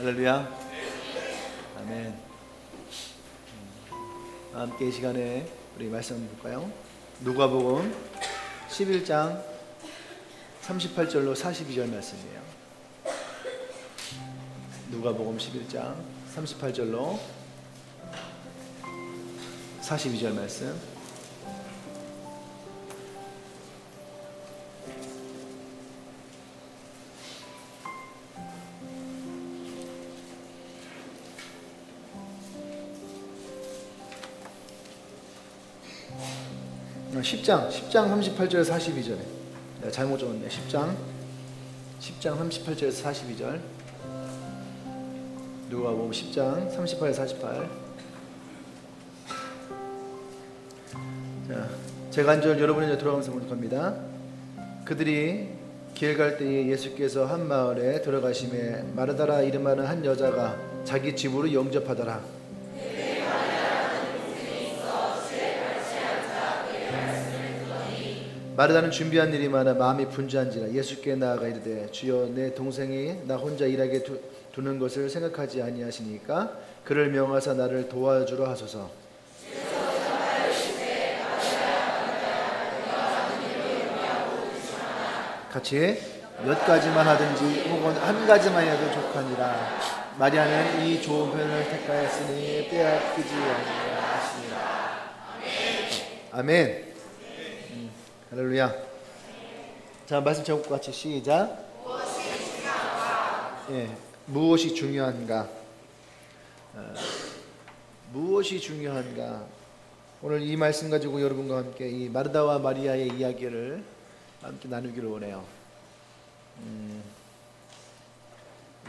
할렐루야. 아멘. 함께 이 시간에 우리 말씀 한번 볼까요? 누가복음 11장 38절로 42절 말씀이에요. 누가복음 11장 38절로 42절 말씀. 어, 10장 38절 42절에 내가 잘못 적었네. 10장 38절 42절. 누가복음 10장 38, 48. 자, 제가 한 절 여러분이 이제 들어가면서 묵묵합니다. 그들이 길 갈 때에 예수께서 한 마을에 들어가심에 마르다라 이름하는 한 여자가 자기 집으로 영접하더라. 마르다는 준비한 일이 많아 마음이 분주한지라 예수께 나아가 이르되 주여 내 동생이 나 혼자 일하게 두는 것을 생각하지 아니하시니까 그를 명하사 나를 도와주라 하소서. 같이 몇 가지만 하든지 혹은 한 가지만 해도 족하니라. 마리아는 이 좋은 편을 택하였으니 빼앗기지 아니하시니라. 아멘. 할렐루야. 자, 말씀 제목 같이 시작. 무엇이 중요한가? 무엇이 중요한가? 오늘 이 말씀 가지고 여러분과 함께 이 마르다와 마리아의 이야기를 함께 나누기를 원해요.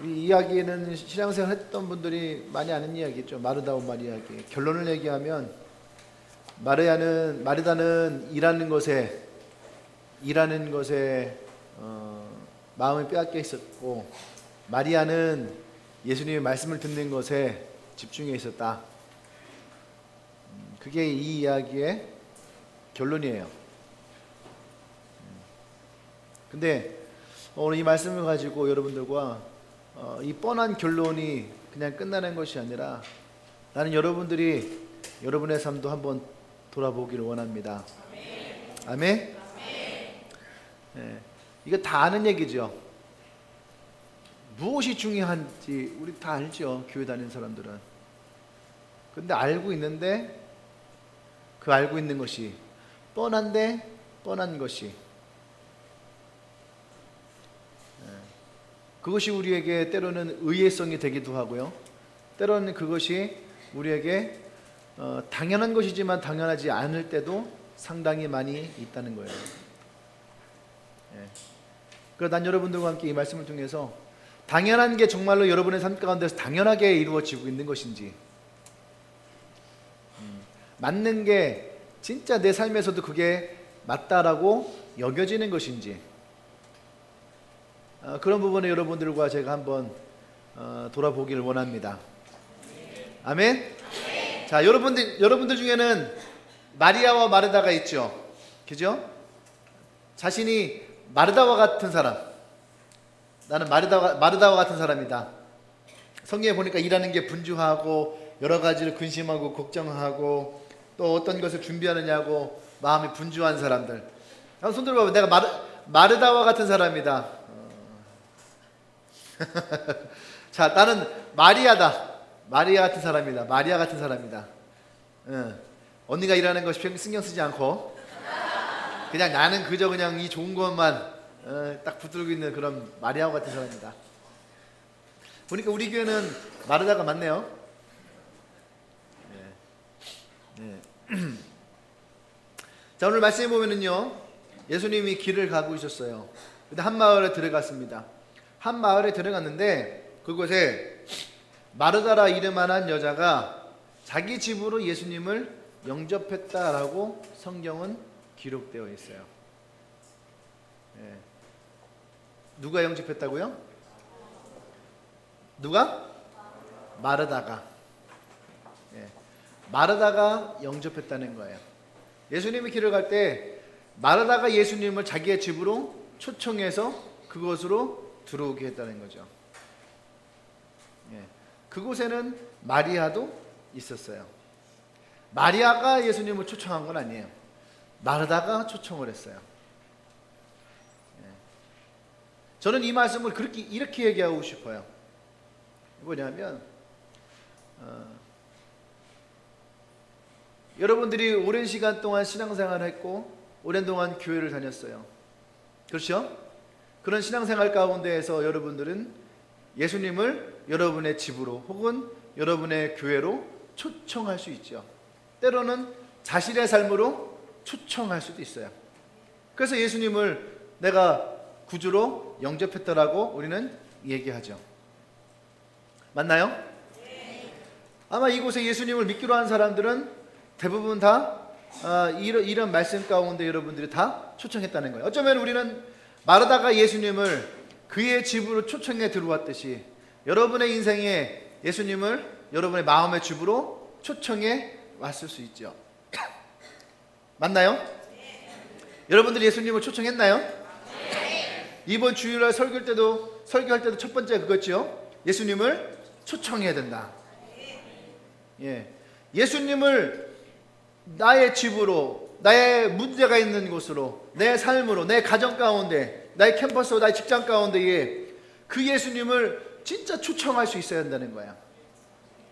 우리 이야기는 신앙생활 했던 분들이 많이 아는 이야기죠. 마르다와 마리아 이야기. 결론을 얘기하면 마르다는 일하는 것에 마음이 빼앗겨 있었고, 마리아는 예수님의 말씀을 듣는 것에 집중해 있었다. 그게 이 이야기의 결론이에요. 근데 오늘 이 말씀을 가지고 여러분들과 이 뻔한 결론이 그냥 끝나는 것이 아니라 나는 여러분들이 여러분의 삶도 한번 돌아보기를 원합니다. 아멘. 이거 다 아는 얘기죠. 무엇이 중요한지 우리 다 알죠. 교회 다니는 사람들은. 근데 알고 있는데 그 알고 있는 것이 뻔한데 뻔한 것이 그것이 우리에게 때로는 의외성이 되기도 하고요. 때로는 그것이 우리에게 당연한 것이지만 당연하지 않을 때도 상당히 많이 있다는 거예요. 그래서 난 여러분들과 함께 이 말씀을 통해서 당연한 게 정말로 여러분의 삶 가운데서 당연하게 이루어지고 있는 것인지, 맞는 게 진짜 내 삶에서도 그게 맞다라고 여겨지는 것인지, 그런 부분에 여러분들과 제가 한번 돌아보기를 원합니다. 아멘. 자, 여러분들 중에는 마리아와 마르다가 있죠. 그죠? 자신이 마르다와 같은 사람, 나는 마르다와 같은 사람이다. 성경에 보니까 일하는 게 분주하고 여러 가지를 근심하고 걱정하고 또 어떤 것을 준비하느냐고 마음이 분주한 사람들. 손 들어봐봐. 내가 마르다와 같은 사람이다. 자, 나는 마리아다. 마리아 같은 사람이다. 마리아 같은 사람이다. 언니가 일하는 거 신경 쓰지 않고 그냥 나는 그저 그냥 이 좋은 것만 딱 붙들고 있는 그런 마리아 같은 사람이다. 보니까 우리 교회는 마르다가 많네요. 자, 오늘 말씀해 보면은요, 예수님이 길을 가고 있었어요. 근데 한 마을에 들어갔습니다. 한 마을에 들어갔는데 그곳에 마르다라 이름하는 여자가 자기 집으로 예수님을 영접했다라고 성경은 기록되어 있어요. 누가 영접했다고요? 누가? 마르다가. 마르다가 영접했다는 거예요. 예수님이 길을 갈 때 마르다가 예수님을 자기의 집으로 초청해서 그것으로 들어오게 했다는 거죠. 예. 그곳에는 마리아도 있었어요. 마리아가 예수님을 초청한 건 아니에요. 마르다가 초청을 했어요. 예. 저는 이 말씀을 이렇게 얘기하고 싶어요. 뭐냐면 여러분들이 오랜 시간 동안 신앙생활을 했고 오랜 동안 교회를 다녔어요. 그렇죠? 그런 신앙생활 가운데에서 여러분들은 예수님을 여러분의 집으로 혹은 여러분의 교회로 초청할 수 있죠. 때로는 자신의 삶으로 초청할 수도 있어요. 그래서 예수님을 내가 구주로 영접했더라고 우리는 얘기하죠. 맞나요? 아마 이곳에 예수님을 믿기로 한 사람들은 대부분 다 이런 말씀 가운데 여러분들이 다 초청했다는 거예요. 어쩌면 우리는 마르다가 예수님을 그의 집으로 초청해 들어왔듯이 여러분의 인생에 예수님을 여러분의 마음의 집으로 초청해 왔을 수 있죠. 맞나요? 여러분들이 예수님을 초청했나요? 이번 주일날 설교할 때도 첫 번째 그거죠. 예수님을 초청해야 된다. 예. 예수님을 나의 집으로, 나의 문제가 있는 곳으로, 내 삶으로, 내 가정 가운데, 나의 캠퍼스로, 나의 직장 가운데에 그 예수님을 진짜 초청할 수 있어야 한다는 거야.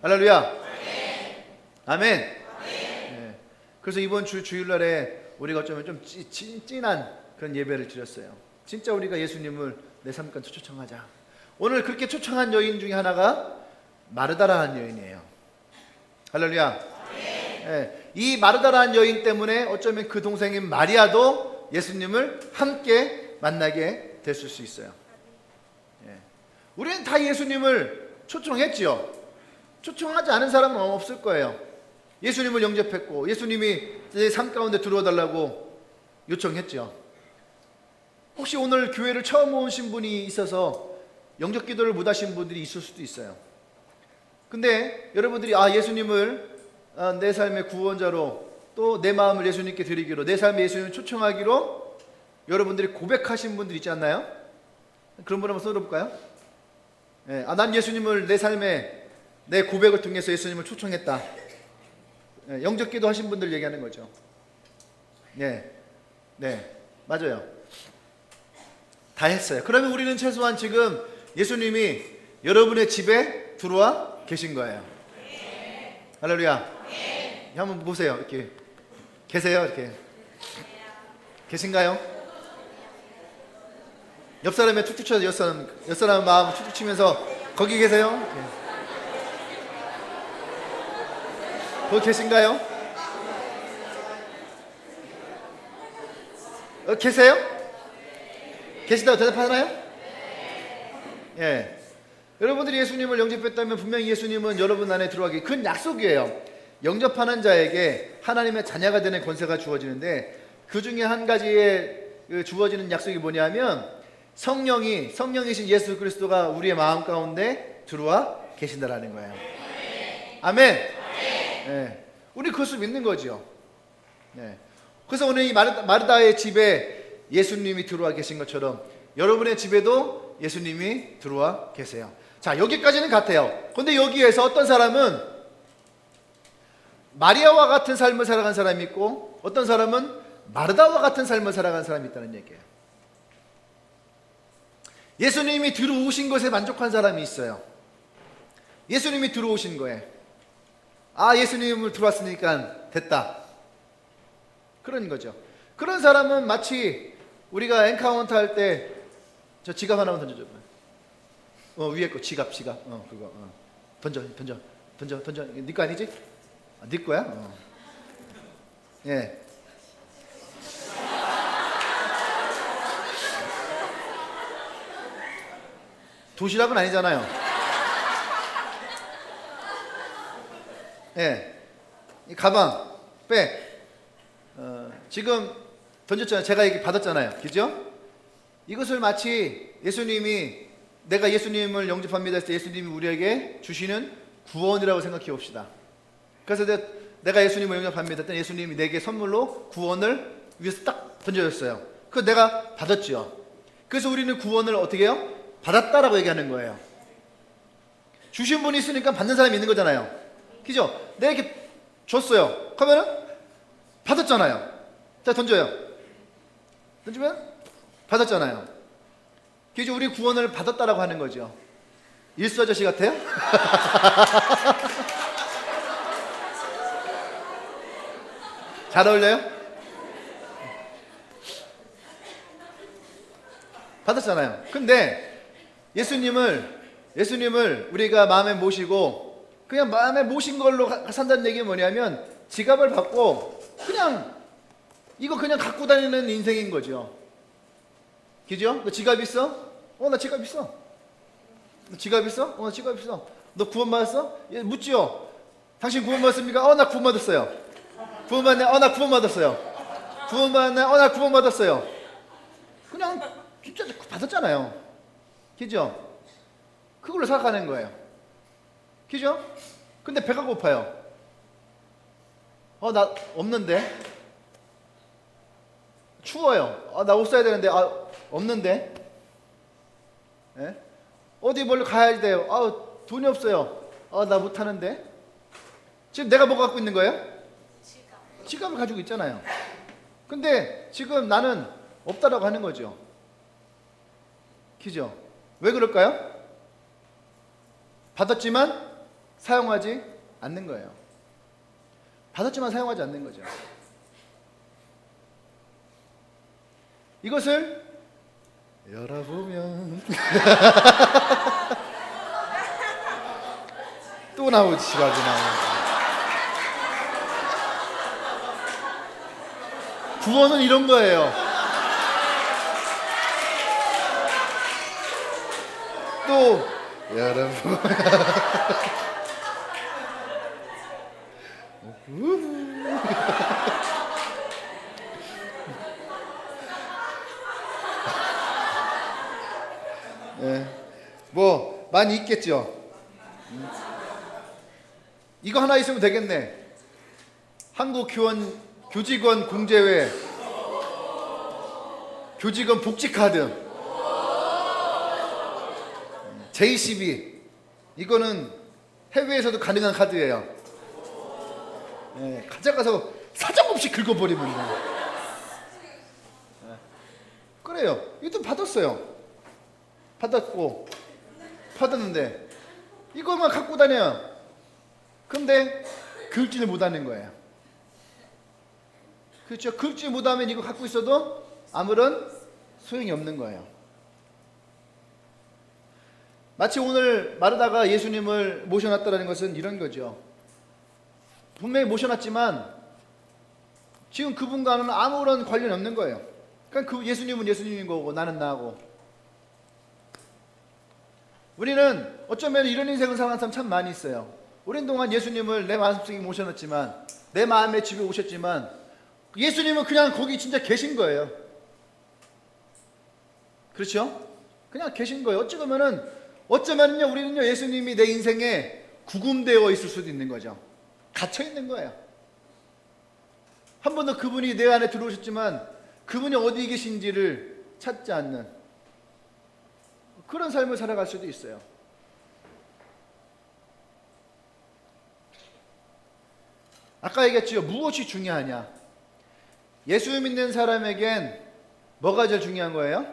할렐루야. 아멘. 예. 그래서 이번 주일날에 우리가 어쩌면 좀 찐한 그런 예배를 드렸어요. 진짜 우리가 예수님을 내 삶 가운데 초청하자. 오늘 그렇게 초청한 여인 중에 하나가 마르다라는 여인이에요. 할렐루야. 예, 이 마르다라는 여인 때문에 어쩌면 그 동생인 마리아도 예수님을 함께 만나게 됐을 수 있어요. 예. 우리는 다 예수님을 초청했지요. 초청하지 않은 사람은 없을 거예요. 예수님을 영접했고 예수님이 내 삶 가운데 들어와 달라고 요청했죠. 혹시 오늘 교회를 처음 오신 분이 있어서 영접 기도를 못 하신 분들이 있을 수도 있어요. 근데 여러분들이 예수님을 내 삶의 구원자로 또 내 마음을 예수님께 드리기로 내 삶에 예수님을 초청하기로 여러분들이 고백하신 분들 있지 않나요? 그런 분 한번 써볼까요? 예, 난 예수님을 내 삶에 내 고백을 통해서 예수님을 초청했다. 예, 영접기도 하신 분들 얘기하는 거죠. 네, 맞아요. 다 했어요. 그러면 우리는 최소한 지금 예수님이 여러분의 집에 들어와 계신 거예요. 할렐루야. 한번 보세요. 이렇게 계세요. 이렇게 계신가요? 옆 사람에 툭툭 쳐서 옆 사람 마음 툭툭 치면서 거기 계세요? 거기 계신가요? 계세요? 계시다고 대답하나요? 예. 여러분들이 예수님을 영접했다면 분명히 예수님은 여러분 안에 들어가기 큰 약속이에요. 영접하는 자에게 하나님의 자녀가 되는 권세가 주어지는데 그 중에 한 가지에 주어지는 약속이 뭐냐면 성령이신 예수 그리스도가 우리의 마음 가운데 들어와 계신다라는 거예요. 아멘. 네. 우리 그것을 믿는 거죠. 네. 그래서 오늘 이 마르다의 집에 예수님이 들어와 계신 것처럼 여러분의 집에도 예수님이 들어와 계세요. 자, 여기까지는 같아요. 그런데 여기에서 어떤 사람은 마리아와 같은 삶을 살아간 사람이 있고 어떤 사람은 마르다와 같은 삶을 살아간 사람이 있다는 얘기예요. 예수님이 들어오신 것에 만족한 사람이 있어요. 예수님이 들어오신 거에 예수님을 들어왔으니까 됐다. 그런 거죠. 그런 사람은 마치 우리가 엔카운터 할 때 저 지갑 하나만 던져줘봐요. 위에 거 지갑 그거 던져 네 거 아니지? 네 거야? 예. 도시락은 아니잖아요. 예. 이 가방, 백. 지금 던졌잖아요. 제가 이렇게 받았잖아요. 그죠? 이것을 마치 예수님이 내가 예수님을 영접합니다 했을 때 예수님이 우리에게 주시는 구원이라고 생각해 봅시다. 그래서 내가 예수님을 영접합니다 했더니 예수님이 내게 선물로 구원을 위에서 딱 던져줬어요. 그래서 내가 받았죠. 그래서 우리는 구원을 어떻게 해요? 받았다라고 얘기하는 거예요. 주신 분이 있으니까 받는 사람이 있는 거잖아요. 그죠? 내가 이렇게 줬어요. 그러면은 받았잖아요. 자, 던져요. 던지면 받았잖아요. 그죠? 우리 구원을 받았다라고 하는 거죠. 일수 아저씨 같아요? 잘 어울려요? 받았잖아요. 근데 예수님을 우리가 마음에 모시고 그냥 마음에 모신 걸로 산다는 얘기는 뭐냐면 지갑을 받고 그냥 이거 그냥 갖고 다니는 인생인 거죠. 그죠? 너 지갑 있어? 나 지갑 있어. 너 지갑 있어? 나 지갑 있어. 너 구원받았어? 예, 묻지요. 당신 구원받았습니까? 나 구원받았어요. 구원받네? 나 구원받았어요. 구원받네? 나 구원받았어요. 그냥 진짜 받았잖아요. 그죠? 그걸로 생각하는 거예요. 그죠? 근데 배가 고파요. 나 없는데? 추워요. 나 옷 사야 되는데, 없는데? 예? 어디 멀리 가야 돼요. 돈이 없어요. 나 못하는데? 지금 내가 뭐 갖고 있는 거예요? 지갑을 가지고 있잖아요. 근데 지금 나는 없다라고 하는 거죠. 그죠? 왜 그럴까요? 받았지만 사용하지 않는 거예요. 받았지만 사용하지 않는 거죠. 이것을 열어보면 또 나오지, 지갑이 나오지. 구원은 이런 거예요. 또 여러분 네, 뭐 많이 있겠죠. 이거 하나 있으면 되겠네. 한국 교직원 공제회, 교직원 복지카드, J12. 이거는 해외에서도 가능한 카드예요. 네, 가져가서 사정없이 긁어버리면 돼요. 네. 그래요. 이것도 받았어요. 받았는데 이거만 갖고 다녀요. 근데 긁지를 못하는 거예요. 그렇죠? 긁지 못하면 이거 갖고 있어도 아무런 소용이 없는 거예요. 마치 오늘 마르다가 예수님을 모셔놨다는 것은 이런 거죠. 분명히 모셔놨지만 지금 그분과는 아무런 관련이 없는 거예요. 그러니까 예수님은 예수님인 거고 나는 나고. 우리는 어쩌면 이런 인생을 살아가는 사람 참 많이 있어요. 오랜 동안 예수님을 내 마음속에 모셔놨지만, 내 마음의 집에 오셨지만 예수님은 그냥 거기 진짜 계신 거예요. 그렇죠? 그냥 계신 거예요. 어쩌면은요 우리는요 예수님이 내 인생에 구금되어 있을 수도 있는 거죠. 갇혀 있는 거예요. 한 번도 그분이 내 안에 들어오셨지만 그분이 어디 계신지를 찾지 않는 그런 삶을 살아갈 수도 있어요. 아까 얘기했죠. 무엇이 중요하냐? 예수 믿는 사람에겐 뭐가 제일 중요한 거예요?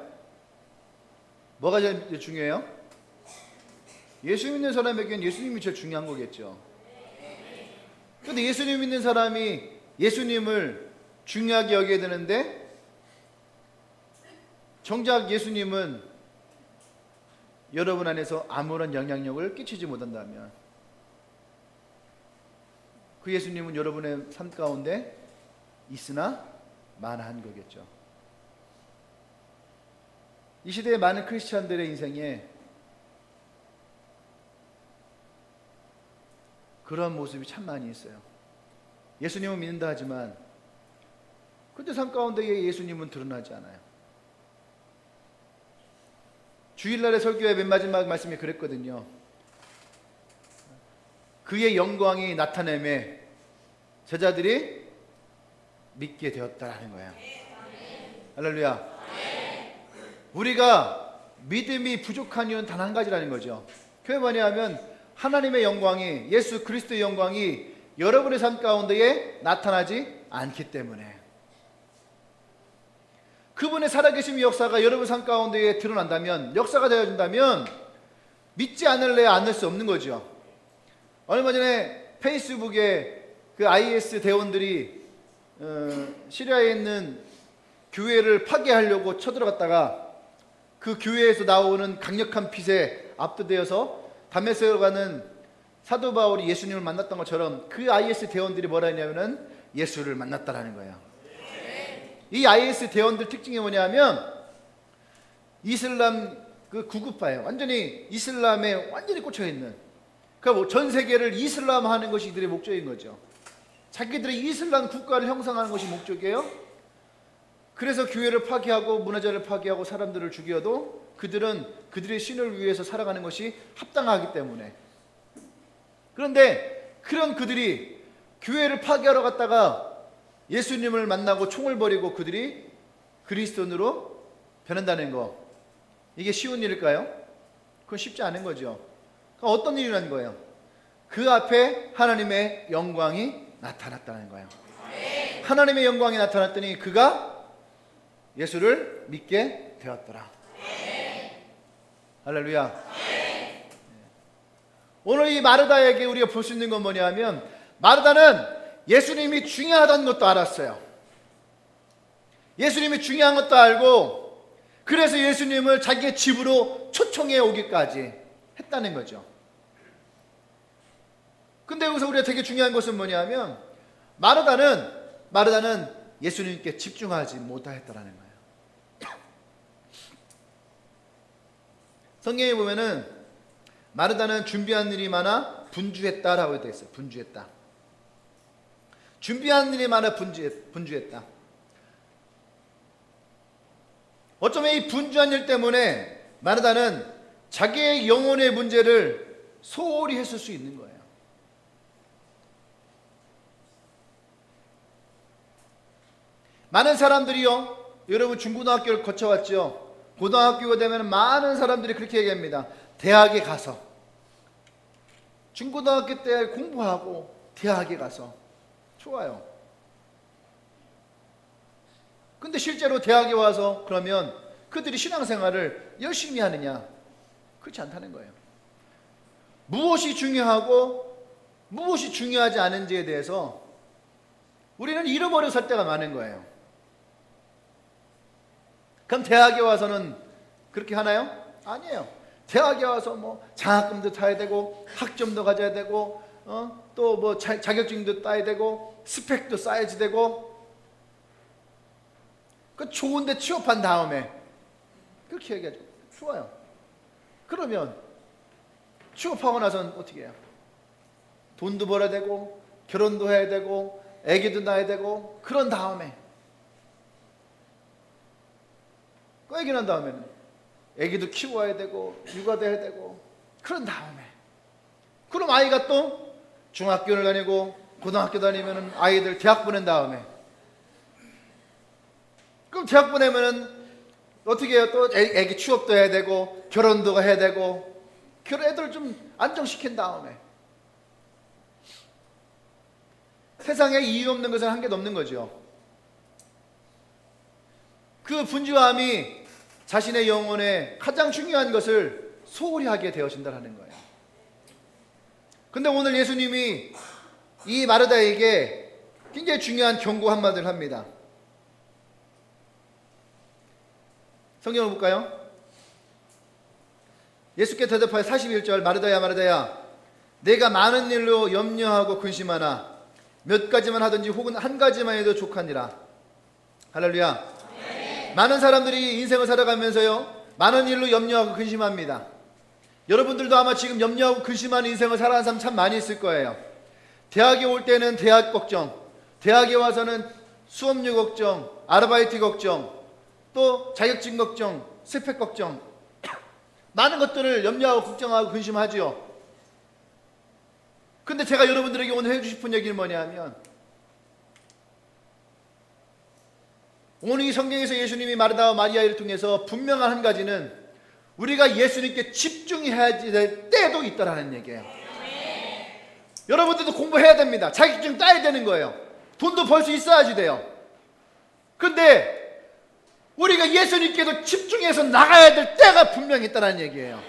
뭐가 제일 중요해요? 예수 믿는 사람에겐 예수님이 제일 중요한 거겠죠. 그런데 예수님 믿는 사람이 예수님을 중요하게 여겨야 되는데 정작 예수님은 여러분 안에서 아무런 영향력을 끼치지 못한다면 그 예수님은 여러분의 삶 가운데 있으나 마나한 거겠죠. 이 시대의 많은 크리스찬들의 인생에 그런 모습이 참 많이 있어요. 예수님은 믿는다 하지만 그때 삶 가운데 예수님은 드러나지 않아요. 주일날의 설교의 맨 마지막 말씀이 그랬거든요. 그의 영광이 나타내매 제자들이 믿게 되었다라는 거예요. 할렐루야. 우리가 믿음이 부족한 이유는 단 한 가지라는 거죠. 그게 뭐냐면 하나님의 영광이, 예수 그리스도의 영광이 여러분의 삶 가운데에 나타나지 않기 때문에, 그분의 살아계심 역사가 여러분 삶 가운데에 드러난다면, 역사가 되어준다면 믿지 않을래 않을 수 없는 거죠. 얼마 전에 페이스북에 그 IS 대원들이 시리아에 있는 교회를 파괴하려고 쳐들어갔다가 그 교회에서 나오는 강력한 빛에 압도되어서 다메섹으로 가는 사도 바울이 예수님을 만났던 것처럼 그 IS 대원들이 뭐라 했냐면은 예수를 만났다라는 거예요. 이 IS 대원들 특징이 뭐냐면 이슬람 그 구급파예요. 완전히 이슬람에 완전히 꽂혀 있는. 그러니까 전 세계를 이슬람화하는 것이 이들의 목적인 거죠. 자기들의 이슬람 국가를 형성하는 것이 목적이에요. 그래서 교회를 파괴하고 문화재를 파괴하고 사람들을 죽여도 그들은 그들의 신을 위해서 살아가는 것이 합당하기 때문에. 그런데 그런 그들이 교회를 파괴하러 갔다가 예수님을 만나고 총을 버리고 그들이 그리스도인으로 변한다는 거, 이게 쉬운 일일까요? 그건 쉽지 않은 거죠. 그럼 어떤 일이라는 거예요? 그 앞에 하나님의 영광이 나타났다는 거예요. 하나님의 영광이 나타났더니 그가 예수를 믿게 되었더라. 할렐루야. 오늘 이 마르다에게 우리가 볼 수 있는 건 뭐냐면, 마르다는 예수님이 중요하다는 것도 알았어요. 예수님이 중요한 것도 알고, 그래서 예수님을 자기의 집으로 초청해 오기까지 했다는 거죠. 근데 여기서 우리가 되게 중요한 것은 뭐냐면, 마르다는 예수님께 집중하지 못하였다라는 거예요. 성경에 보면은 마르다는 준비한 일이 많아 분주했다라고 되어 있어요. 분주했다. 준비한 일이 많아 분주했다. 어쩌면 이 분주한 일 때문에 마르다는 자기의 영혼의 문제를 소홀히 했을 수 있는 거예요. 많은 사람들이요, 여러분 중고등학교를 거쳐왔죠. 고등학교가 되면 많은 사람들이 그렇게 얘기합니다. 대학에 가서, 중고등학교 때 공부하고 대학에 가서. 좋아요. 근데 실제로 대학에 와서 그러면 그들이 신앙생활을 열심히 하느냐? 그렇지 않다는 거예요. 무엇이 중요하고 무엇이 중요하지 않은지에 대해서 우리는 잃어버려 살 때가 많은 거예요. 그럼 대학에 와서는 그렇게 하나요? 아니에요. 대학에 와서 뭐 장학금도 타야 되고 학점도 가져야 되고 또 뭐 자격증도 따야 되고 스펙도 쌓아야지 되고, 그 좋은데 취업한 다음에 그렇게 얘기하죠. 좋아요. 그러면 취업하고 나서는 어떻게 해요? 돈도 벌어야 되고 결혼도 해야 되고 애기도 낳아야 되고, 그런 다음에 그 애기 낳은 다음에는 애기도 키워야 되고 육아도 해야 되고, 그런 다음에 그럼 아이가 또 중학교를 다니고 고등학교 다니면은 아이들 대학 보낸 다음에, 그럼 대학 보내면은 어떻게 해요? 또 애기 취업도 해야 되고 결혼도 해야 되고, 애들 좀 안정시킨 다음에, 세상에 이유 없는 것은 한 개도 없는 거죠. 그 분주함이 자신의 영혼에 가장 중요한 것을 소홀히 하게 되어진다는 거예요. 근데 오늘 예수님이 이 마르다에게 굉장히 중요한 경고 한마디를 합니다. 성경을 볼까요? 예수께 대답하여 41절, 마르다야 마르다야, 내가 많은 일로 염려하고 근심하나 몇 가지만 하든지 혹은 한 가지만 해도 족하니라. 할렐루야. 네. 많은 사람들이 인생을 살아가면서요, 많은 일로 염려하고 근심합니다. 여러분들도 아마 지금 염려하고 근심하는 인생을 살아가는 사람 참 많이 있을 거예요. 대학에 올 때는 대학 걱정, 대학에 와서는 수업료 걱정, 아르바이트 걱정, 또 자격증 걱정, 스펙 걱정, 많은 것들을 염려하고 걱정하고 근심하지요. 근데 제가 여러분들에게 오늘 해주고 싶은 얘기는 뭐냐면, 오늘 이 성경에서 예수님이 마르다와 마리아를 통해서 분명한 한 가지는 우리가 예수님께 집중해야 될 때도 있다라는 얘기예요. 여러분들도 공부해야 됩니다. 자격증 따야 되는 거예요. 돈도 벌 수 있어야지 돼요. 그런데 우리가 예수님께도 집중해서 나가야 될 때가 분명히 있다는 얘기예요.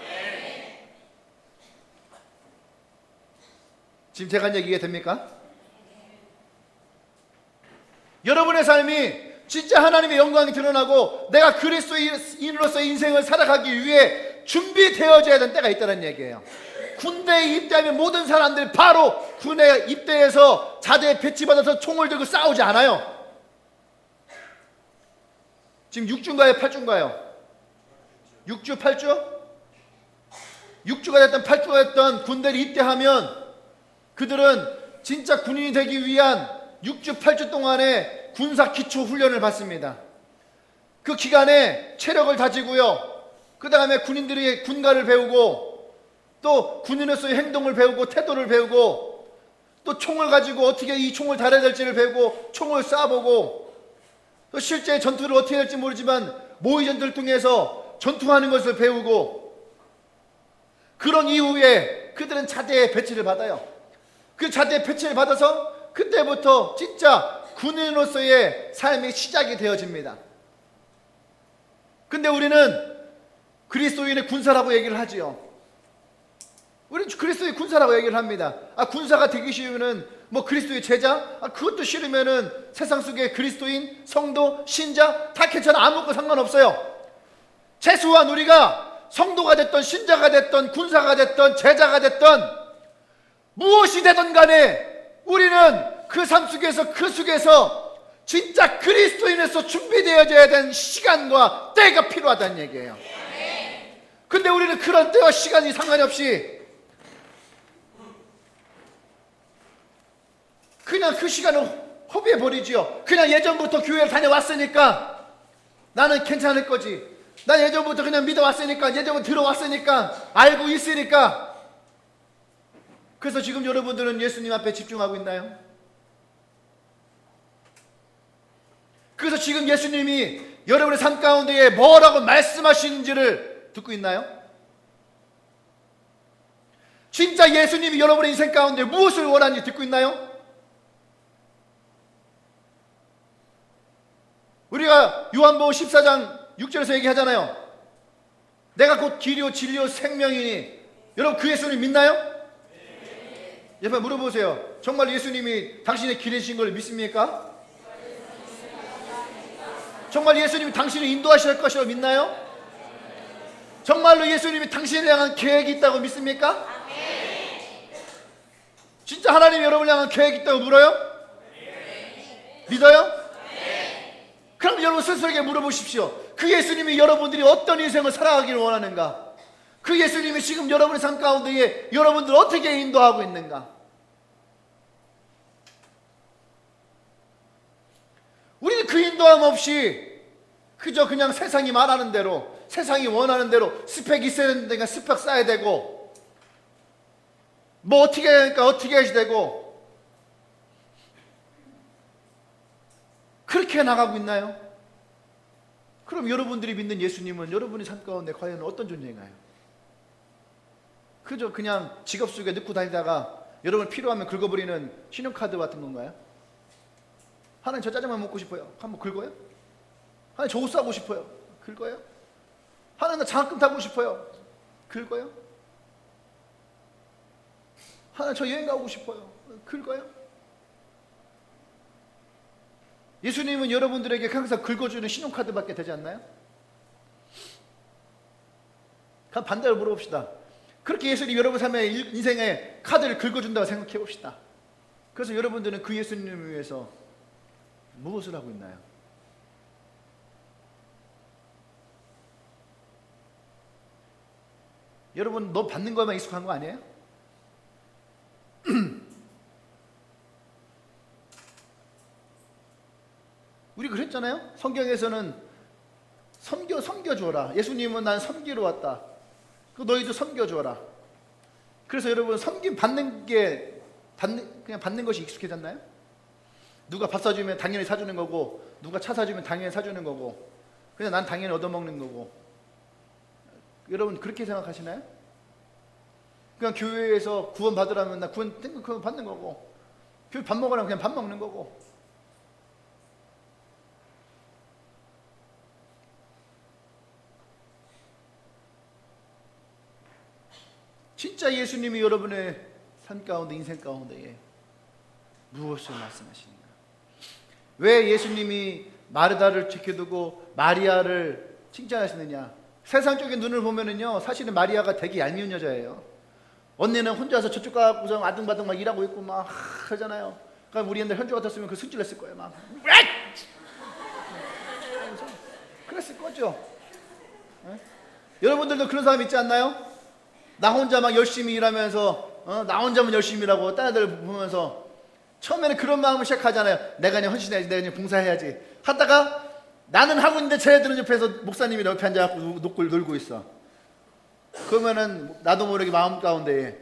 지금 제가 한 얘기 이해됩니까? 여러분의 삶이 진짜 하나님의 영광이 드러나고 내가 그리스도인으로서 인생을 살아가기 위해 준비되어져야 되는 때가 있다는 얘기예요. 군대에 입대하면 모든 사람들이 바로 군에 입대해서 자대에 배치받아서 총을 들고 싸우지 않아요. 지금 6주인가요? 8주인가요? 6주, 8주? 6주가 됐던 8주가 됐던 군대를 입대하면 그들은 진짜 군인이 되기 위한 6주, 8주 동안의 군사 기초 훈련을 받습니다. 그 기간에 체력을 다지고요. 그 다음에 군인들이 군가를 배우고 또 군인으로서의 행동을 배우고 태도를 배우고 또 총을 가지고 어떻게 이 총을 다뤄야 될지를 배우고 총을 쏴보고 또 실제 전투를 어떻게 할지 모르지만 모의 전투를 통해서 전투하는 것을 배우고 그런 이후에 그들은 자대에 배치를 받아요. 그 자대에 배치를 받아서 그때부터 진짜 군인으로서의 삶이 시작이 되어집니다. 근데 우리는 그리스도인의 군사라고 얘기를 하지요. 우리는 그리스도의 군사라고 얘기를 합니다. 군사가 되기 싫으면은 뭐 그리스도의 제자? 그것도 싫으면은 세상 속의 그리스도인, 성도, 신자 다 괜찮아. 아무것도 상관없어요. 최소한 우리가 성도가 됐던 신자가 됐던 군사가 됐던 제자가 됐던 무엇이 되든 간에 우리는 그 삶 속에서 그 속에서 진짜 그리스도인에서 준비되어져야 되는 시간과 때가 필요하다는 얘기예요. 근데 우리는 그런 때와 시간이 상관이 없이 그냥 그 시간을 허비해 버리지요. 그냥 예전부터 교회를 다녀왔으니까 나는 괜찮을 거지. 난 예전부터 그냥 믿어왔으니까, 예전부터 들어왔으니까, 알고 있으니까. 그래서 지금 여러분들은 예수님 앞에 집중하고 있나요? 그래서 지금 예수님이 여러분의 삶 가운데에 뭐라고 말씀하시는지를 듣고 있나요? 진짜 예수님이 여러분의 인생 가운데 무엇을 원하는지 듣고 있나요? 우리가 요한복음 14장 6절에서 얘기하잖아요. 내가 곧 길이요 진리요 생명이니. 여러분 그 예수님 믿나요? 네. 옆에 물어보세요. 정말 예수님이 당신의 길이신 걸 믿습니까? 정말 예수님이 당신을 인도하실 것이라고 믿나요? 정말로 예수님이 당신을 향한 계획이 있다고 믿습니까? 진짜 하나님이 여러분을 향한 계획이 있다고 물어요? 믿어요? 그럼 여러분 스스로에게 물어보십시오. 그 예수님이 여러분들이 어떤 인생을 살아가기를 원하는가? 그 예수님이 지금 여러분의 삶 가운데에 여러분들을 어떻게 인도하고 있는가? 우리는 그 인도함 없이 그저 그냥 세상이 말하는 대로, 세상이 원하는 대로 스펙이 있어야 되니까 스펙 쌓아야 되고, 뭐 어떻게 해야 되니까 어떻게 해야 되고, 그렇게 나가고 있나요? 그럼 여러분들이 믿는 예수님은 여러분의 삶 가운데 과연 어떤 존재인가요? 그저 그냥 지갑 속에 넣고 다니다가 여러분 필요하면 긁어버리는 신용카드 같은 건가요? 하나님 저 짜장면 먹고 싶어요. 한번 긁어요? 하나님 저 옷 사고 싶어요. 긁어요? 하나님 나 장학금 타고 싶어요. 긁어요? 하나님 저 여행 가고 싶어요. 긁어요? 예수님은 여러분들에게 항상 긁어주는 신용카드밖에 되지 않나요? 그럼 반대로 물어봅시다. 그렇게 예수님이 여러분 삶의 인생에 카드를 긁어준다고 생각해 봅시다. 그래서 여러분들은 그 예수님을 위해서 무엇을 하고 있나요? 여러분 너 받는 것만 익숙한 거 아니에요? 우리 그랬잖아요. 성경에서는 섬겨주어라. 예수님은 난 섬기러 왔다. 너희도 섬겨주어라. 그래서 여러분 섬김 받는 게 그냥 받는 것이 익숙해졌나요? 누가 밥 사주면 당연히 사주는 거고, 누가 차 사주면 당연히 사주는 거고, 그냥 난 당연히 얻어먹는 거고. 여러분 그렇게 생각하시나요? 그냥 교회에서 구원 받으라면 나 구원 받는 거고, 교회 밥 먹으라면 그냥 밥 먹는 거고. 진짜 예수님이 여러분의 삶 가운데, 인생 가운데에 무엇을 말씀하시는가? 왜 예수님이 마르다를 지켜두고 마리아를 칭찬하시느냐? 세상적인 눈을 보면은요, 사실은 마리아가 되게 얄미운 여자예요. 언니는 혼자서 저쪽 가고서 아등바등 막 일하고 있고 막 하잖아요. 그러니까 우리 옛날 현주 같았으면 그 승질냈을 거예요. 막 그랬을 거죠. 네? 여러분들도 그런 사람 있지 않나요? 나 혼자 막 열심히 일하면서 나 혼자만 열심히 일하고 딴 애들 보면서 처음에는 그런 마음을 시작하잖아요. 내가 그냥 헌신해야지, 내가 그냥 봉사해야지 하다가 나는 하고 있는데 쟤네들은 옆에서 목사님이 옆에 앉아갖고 놀고 있어. 그러면은 나도 모르게 마음 가운데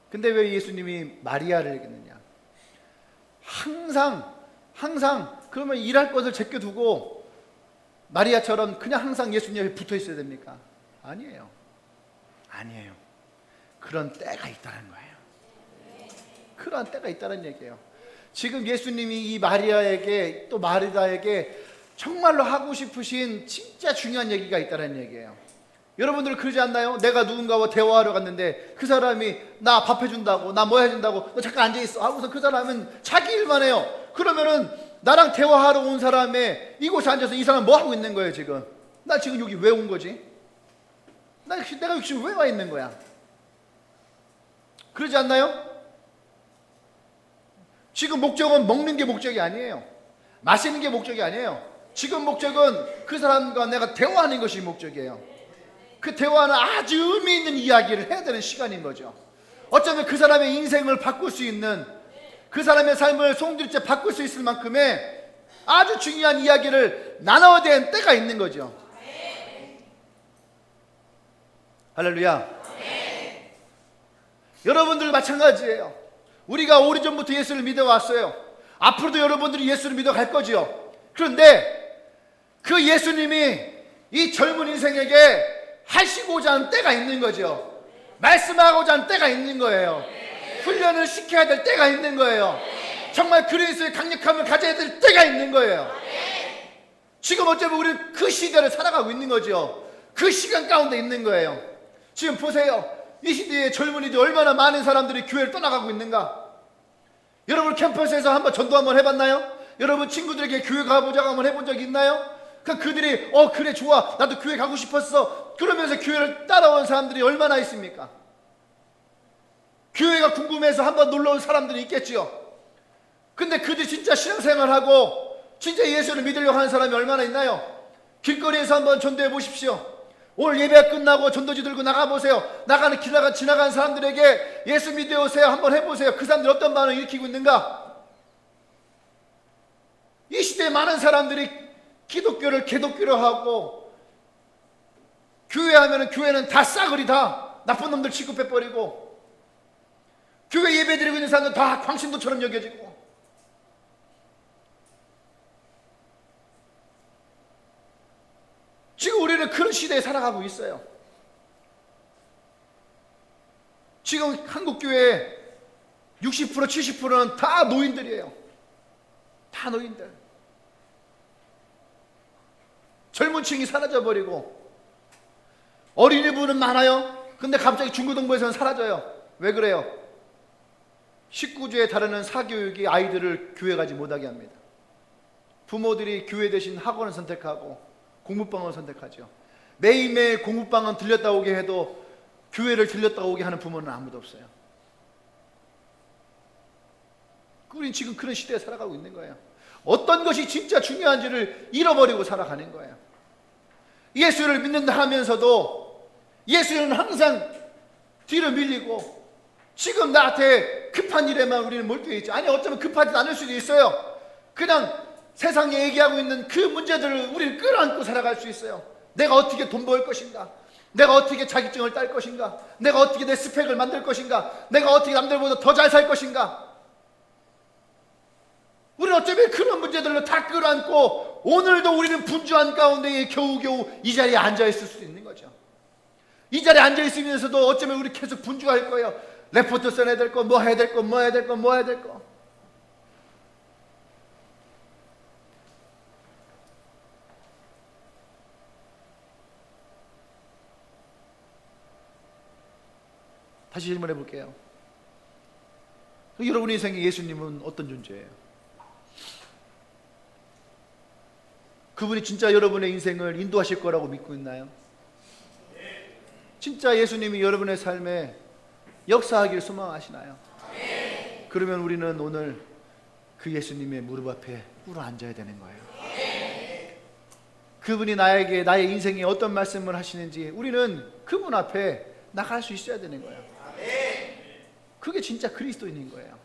근데 왜 예수님이 마리아를 얘기했느냐? 항상 그러면 일할 것을 제껴두고 마리아처럼 그냥 항상 예수님 옆에 붙어 있어야 됩니까? 아니에요. 그런 때가 있다는 거예요. 그런 때가 있다는 얘기예요. 지금 예수님이 이 마리아에게 또 마르다에게 정말로 하고 싶으신 진짜 중요한 얘기가 있다는 얘기예요. 여러분들 그러지 않나요? 내가 누군가와 대화하러 갔는데 그 사람이 나 밥 해준다고, 나 뭐 해준다고, 너 잠깐 앉아있어 하고서 그 사람은 자기 일만 해요. 그러면은 나랑 대화하러 온 사람의 이곳에 앉아서 이 사람 뭐 하고 있는 거예요 지금? 나 지금 여기 왜 온 거지? 내가 여기 지금 왜 와 있는 거야? 그러지 않나요? 지금 목적은 먹는 게 목적이 아니에요. 마시는 게 목적이 아니에요. 지금 목적은 그 사람과 내가 대화하는 것이 목적이에요. 그 대화는 아주 의미 있는 이야기를 해야 되는 시간인 거죠. 어쩌면 그 사람의 인생을 바꿀 수 있는, 그 사람의 삶을 송두리째 바꿀 수 있을 만큼의 아주 중요한 이야기를 나눠야 되는 때가 있는 거죠. 할렐루야. 여러분들 마찬가지예요. 우리가 오래전부터 예수를 믿어왔어요. 앞으로도 여러분들이 예수를 믿어갈 거지요. 그런데 그 예수님이 이 젊은 인생에게 하시고자 하는 때가 있는 거죠. 말씀하고자 하는 때가 있는 거예요. 훈련을 시켜야 될 때가 있는 거예요. 정말 그리스도의 강력함을 가져야 될 때가 있는 거예요. 지금 어쩌면 우리는 그 시대를 살아가고 있는 거죠. 그 시간 가운데 있는 거예요. 지금 보세요. 이 시대의 젊은이들 얼마나 많은 사람들이 교회를 떠나가고 있는가. 여러분 캠퍼스에서 한번 전도 한번 해봤나요? 여러분 친구들에게 교회 가보자고 한번 해본 적 있나요? 그들이 그래 좋아 나도 교회 가고 싶었어 그러면서 교회를 따라온 사람들이 얼마나 있습니까? 교회가 궁금해서 한번 놀러온 사람들이 있겠지요. 근데 그들이 진짜 신앙생활하고 진짜 예수를 믿으려고 하는 사람이 얼마나 있나요? 길거리에서 한번 전도해 보십시오. 오늘 예배가 끝나고 전도지 들고 나가보세요. 지나간 사람들에게 예수 믿어오세요 한번 해보세요. 그 사람들이 어떤 반응을 일으키고 있는가? 이 시대에 많은 사람들이 기독교를 개독교로 하고 교회 하면은 교회는 다 싸그리다 나쁜 놈들 취급해버리고 교회 예배 드리고 있는 사람들 다 광신도처럼 여겨지고 지금 우리는 그런 시대에 살아가고 있어요. 지금 한국교회 60% 70%는 다 노인들이에요. 다 노인들. 젊은 층이 사라져버리고 어린이부는 많아요. 근데 갑자기 중고등부에서는 사라져요. 왜 그래요? 19주에 달하는 사교육이 아이들을 교회 가지 못하게 합니다. 부모들이 교회 대신 학원을 선택하고 공부방을 선택하죠. 매일매일 공부방은 들렸다 오게 해도 교회를 들렸다 오게 하는 부모는 아무도 없어요. 우리는 지금 그런 시대에 살아가고 있는 거예요. 어떤 것이 진짜 중요한지를 잃어버리고 살아가는 거예요. 예수를 믿는다 하면서도 예수는 항상 뒤로 밀리고 지금 나한테 급한 일에만 우리는 몰두해 있죠. 아니 어쩌면 급하지 않을 수도 있어요. 그냥 세상에 얘기하고 있는 그 문제들을 우리는 끌어안고 살아갈 수 있어요. 내가 어떻게 돈 벌 것인가? 내가 어떻게 자격증을 딸 것인가? 내가 어떻게 내 스펙을 만들 것인가? 내가 어떻게 남들보다 더 잘 살 것인가? 우리는 어쩌면 그런 문제들로 다 끌어안고 오늘도 우리는 분주한 가운데 겨우겨우 이 자리에 앉아있을 수도 있는 거죠. 이 자리에 앉아있으면서도 어쩌면 우리 계속 분주할 거예요. 레포트 써야 될 거, 뭐 해야 될 거, 뭐 해야 될 거, 뭐 해야 될 거. 다시 질문해 볼게요. 여러분 인생에 예수님은 어떤 존재예요? 그분이 진짜 여러분의 인생을 인도하실 거라고 믿고 있나요? 진짜 예수님이 여러분의 삶에 역사하기를 소망하시나요? 그러면 우리는 오늘 그 예수님의 무릎 앞에 꿇어 앉아야 되는 거예요. 그분이 나에게 나의 인생에 어떤 말씀을 하시는지 우리는 그분 앞에 나갈 수 있어야 되는 거예요. 그게 진짜 그리스도인인 거예요.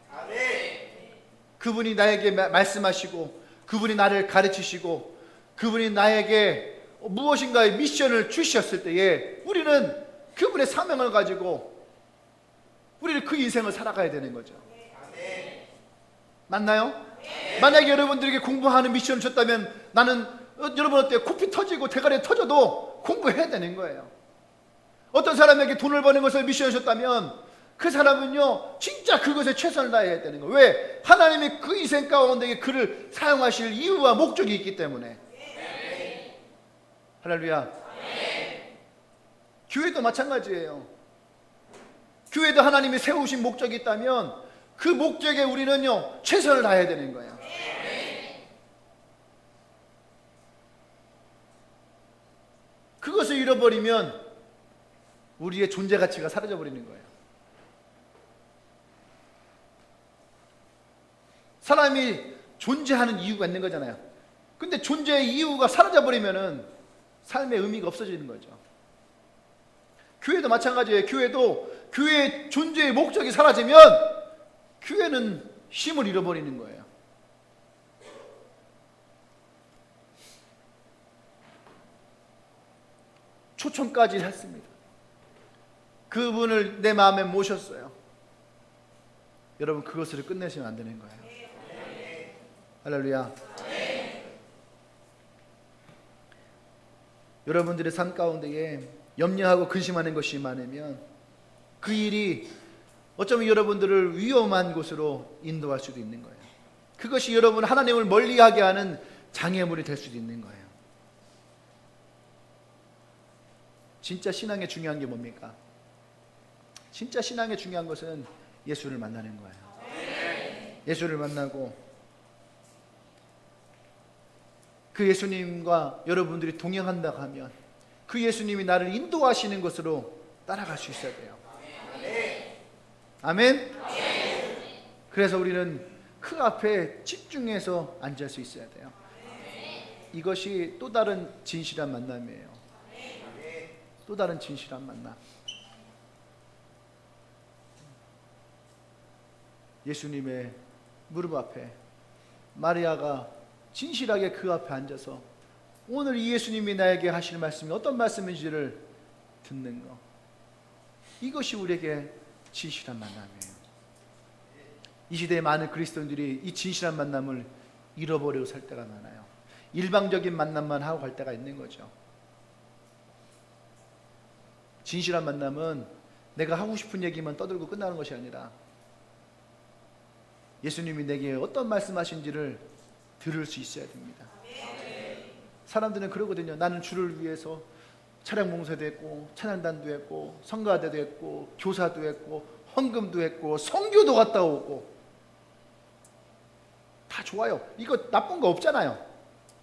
그분이 나에게 말씀하시고 그분이 나를 가르치시고 그분이 나에게 무엇인가의 미션을 주셨을 때에 우리는 그분의 사명을 가지고 우리는 그 인생을 살아가야 되는 거죠. 맞나요? 만약에 여러분들에게 공부하는 미션을 줬다면 나는 여러분 어때요? 코피 터지고 대가리 터져도 공부해야 되는 거예요. 어떤 사람에게 돈을 버는 것을 미션을 줬다면 그 사람은요 진짜 그것에 최선을 다해야 되는 거예요. 왜? 하나님이 그 인생 가운데 그를 사용하실 이유와 목적이 있기 때문에. 할렐루야. 교회도 마찬가지예요. 교회도 하나님이 세우신 목적이 있다면 그 목적에 우리는요 최선을 다해야 되는 거예요. 그것을 잃어버리면 우리의 존재 가치가 사라져 버리는 거예요. 사람이 존재하는 이유가 있는 거잖아요. 근데 존재의 이유가 사라져 버리면은 삶의 의미가 없어지는 거죠. 교회도 마찬가지예요. 교회도 교회의 존재의 목적이 사라지면 교회는 힘을 잃어버리는 거예요. 초청까지 했습니다. 그분을 내 마음에 모셨어요. 여러분 그것을 끝내시면 안 되는 거예요. 할렐루야. 여러분들의 삶 가운데에 염려하고 근심하는 것이 많으면 그 일이 어쩌면 여러분들을 위험한 곳으로 인도할 수도 있는 거예요. 그것이 여러분 하나님을 멀리하게 하는 장애물이 될 수도 있는 거예요. 진짜 신앙의 중요한 게 뭡니까? 진짜 신앙의 중요한 것은 예수를 만나는 거예요. 예수를 만나고 그 예수님과 여러분들이 동행한다고 하면 그 예수님이 나를 인도하시는 것으로 따라갈 수 있어야 돼요. 아멘? 그래서 우리는 그 앞에 집중해서 앉을 수 있어야 돼요. 이것이 또 다른 진실한 만남이에요. 또 다른 진실한 만남. 예수님의 무릎 앞에 마리아가 진실하게 그 앞에 앉아서 오늘 이 예수님이 나에게 하시는 말씀이 어떤 말씀인지를 듣는 것, 이것이 우리에게 진실한 만남이에요. 이 시대에 많은 그리스도인들이 이 진실한 만남을 잃어버리고 살 때가 많아요. 일방적인 만남만 하고 갈 때가 있는 거죠. 진실한 만남은 내가 하고 싶은 얘기만 떠들고 끝나는 것이 아니라 예수님이 내게 어떤 말씀하신지를 들을 수 있어야 됩니다. 사람들은 그러거든요. 나는 주를 위해서 차량 봉사도 했고 찬양단도 했고 성가대도 했고 교사도 했고 헌금도 했고 선교도 갔다 오고 다 좋아요. 이거 나쁜 거 없잖아요.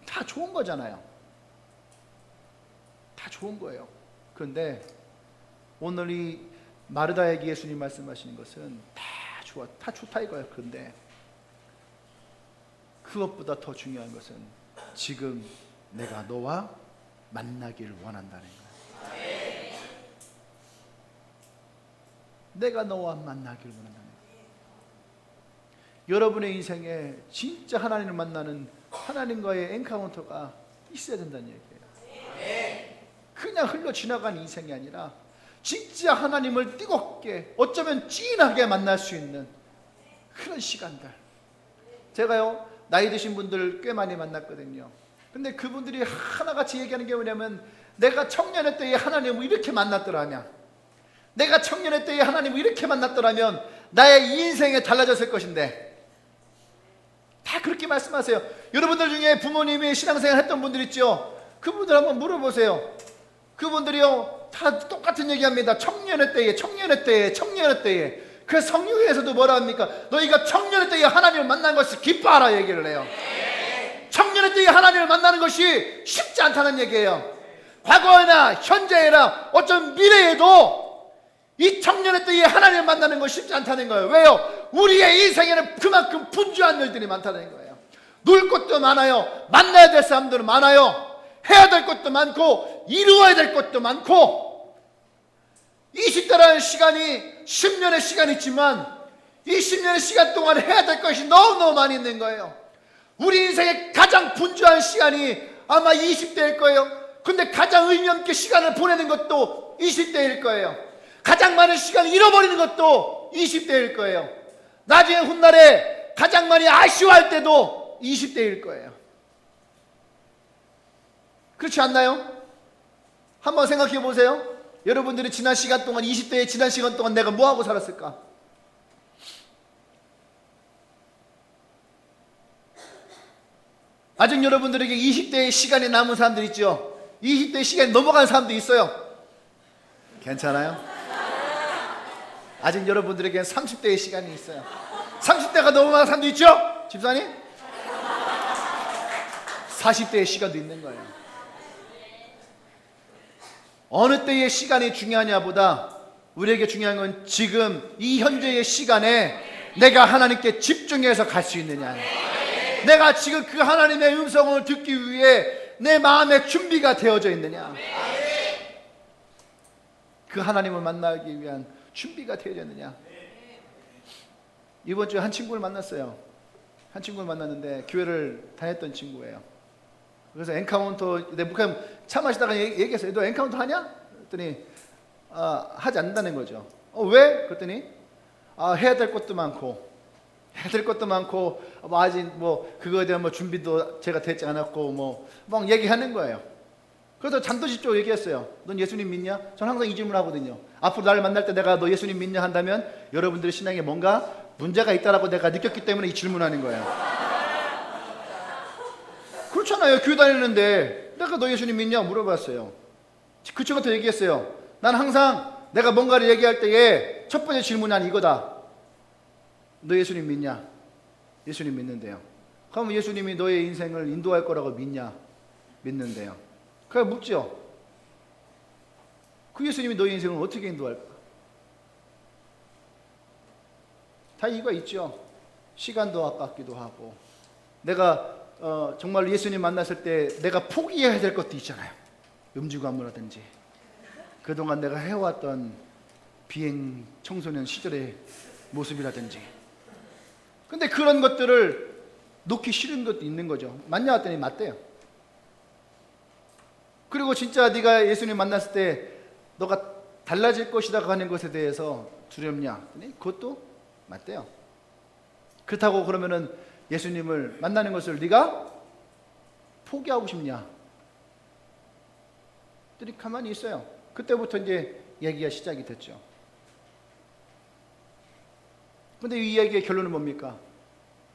다 좋은 거잖아요. 다 좋은 거예요. 그런데 오늘 이 마르다에게 예수님 말씀하시는 것은 다 좋아, 다 좋다 이거예요. 그런데 그것보다 더 중요한 것은 지금 내가 너와 만나길 원한다는 거예요. 내가 너와 만나길 원한다는 거예요. 여러분의 인생에 진짜 하나님을 만나는 하나님과의 엔카운터가 있어야 된다는 얘기예요. 그냥 흘러 지나가는 인생이 아니라 진짜 하나님을 뜨겁게 어쩌면 진하게 만날 수 있는 그런 시간들. 제가요 나이 드신 분들 꽤 많이 만났거든요. 근데 그분들이 하나같이 얘기하는 게 뭐냐면, 내가 청년의 때에 하나님을 이렇게 만났더라면, 내가 청년의 때에 하나님을 이렇게 만났더라면 나의 인생이 달라졌을 것인데. 다 그렇게 말씀하세요. 여러분들 중에 부모님이 신앙생활 했던 분들 있죠? 그분들 한번 물어보세요. 그분들이요 다 똑같은 얘기합니다. 청년의 때에, 청년의 때에, 청년의 때에. 그 성경에서도 뭐라 합니까? 너희가 청년의 때에 하나님을 만난 것을 기뻐하라 얘기를 해요. 청년의 때에 하나님을 만나는 것이 쉽지 않다는 얘기예요. 과거나 현재나 어떤 미래에도 이 청년의 때에 하나님을 만나는 것이 쉽지 않다는 거예요. 왜요? 우리의 인생에는 그만큼 분주한 일들이 많다는 거예요. 놀 것도 많아요. 만나야 될 사람들은 많아요. 해야 될 것도 많고 이루어야 될 것도 많고. 20대라는 시간이 10년의 시간이 있지만 이 10년의 시간 동안 해야 될 것이 너무너무 많이 있는 거예요. 우리 인생의 가장 분주한 시간이 아마 20대일 거예요. 근데 가장 의미 없게 시간을 보내는 것도 20대일 거예요. 가장 많은 시간을 잃어버리는 것도 20대일 거예요. 나중에 훗날에 가장 많이 아쉬워할 때도 20대일 거예요. 그렇지 않나요? 한번 생각해 보세요. 여러분들이 지난 시간 동안, 20대의 지난 시간 동안 내가 뭐하고 살았을까? 아직 여러분들에게 20대의 시간이 남은 사람들 있죠? 20대의 시간이 넘어간 사람도 있어요. 괜찮아요? 아직 여러분들에게는 30대의 시간이 있어요. 30대가 넘어간 사람도 있죠? 집사님? 40대의 시간도 있는 거예요. 어느 때의 시간이 중요하냐보다 우리에게 중요한 건 지금 이 현재의 시간에 내가 하나님께 집중해서 갈 수 있느냐, 내가 지금 그 하나님의 음성을 듣기 위해 내 마음의 준비가 되어져 있느냐, 그 하나님을 만나기 위한 준비가 되어져 있느냐. 이번 주에 한 친구를 만났어요. 한 친구를 만났는데 교회를 다녔던 친구예요. 그래서 엔카운터, 내 목사님 차 마시다가 얘기했어요. 너 엔카운터 하냐? 그랬더니 하지 않는다는 거죠. 왜? 그랬더니 해야 될 것도 많고, 해야 될 것도 많고, 아직 그거에 대한 준비도 제가 되지 않았고, 막 얘기하는 거예요. 그래서 단도직입적으로 얘기했어요. 넌 예수님 믿냐? 전 항상 이 질문 하거든요. 앞으로 나를 만날 때 내가 너 예수님 믿냐 한다면 여러분들의 신앙에 뭔가 문제가 있다라고 내가 느꼈기 때문에 이 질문하는 거예요. 그렇잖아요. 교회 다니는데 내가 너 예수님 믿냐 물어봤어요. 그 친구한테 얘기했어요. 난 항상 내가 뭔가를 얘기할 때에 첫 번째 질문이 난 이거다. 너 예수님 믿냐? 예수님 믿는데요. 그럼 예수님이 너의 인생을 인도할 거라고 믿냐? 믿는데요. 그냥 묻죠. 그 예수님이 너의 인생을 어떻게 인도할까? 다 이유가 있죠. 시간도 아깝기도 하고, 내가 정말 예수님 만났을 때 내가 포기해야 될 것도 있잖아요. 음주가무라든지 그동안 내가 해왔던 비행 청소년 시절의 모습이라든지. 근데 그런 것들을 놓기 싫은 것도 있는 거죠. 맞냐 했더니 맞대요. 그리고 진짜 네가 예수님 만났을 때 너가 달라질 것이다 하는 것에 대해서 두렵냐? 그것도 맞대요. 그렇다고 그러면은 예수님을 만나는 것을 네가 포기하고 싶냐? 그랬더니 가만히 있어요. 그때부터 이제 얘기가 시작이 됐죠. 근데 이 이야기의 결론은 뭡니까?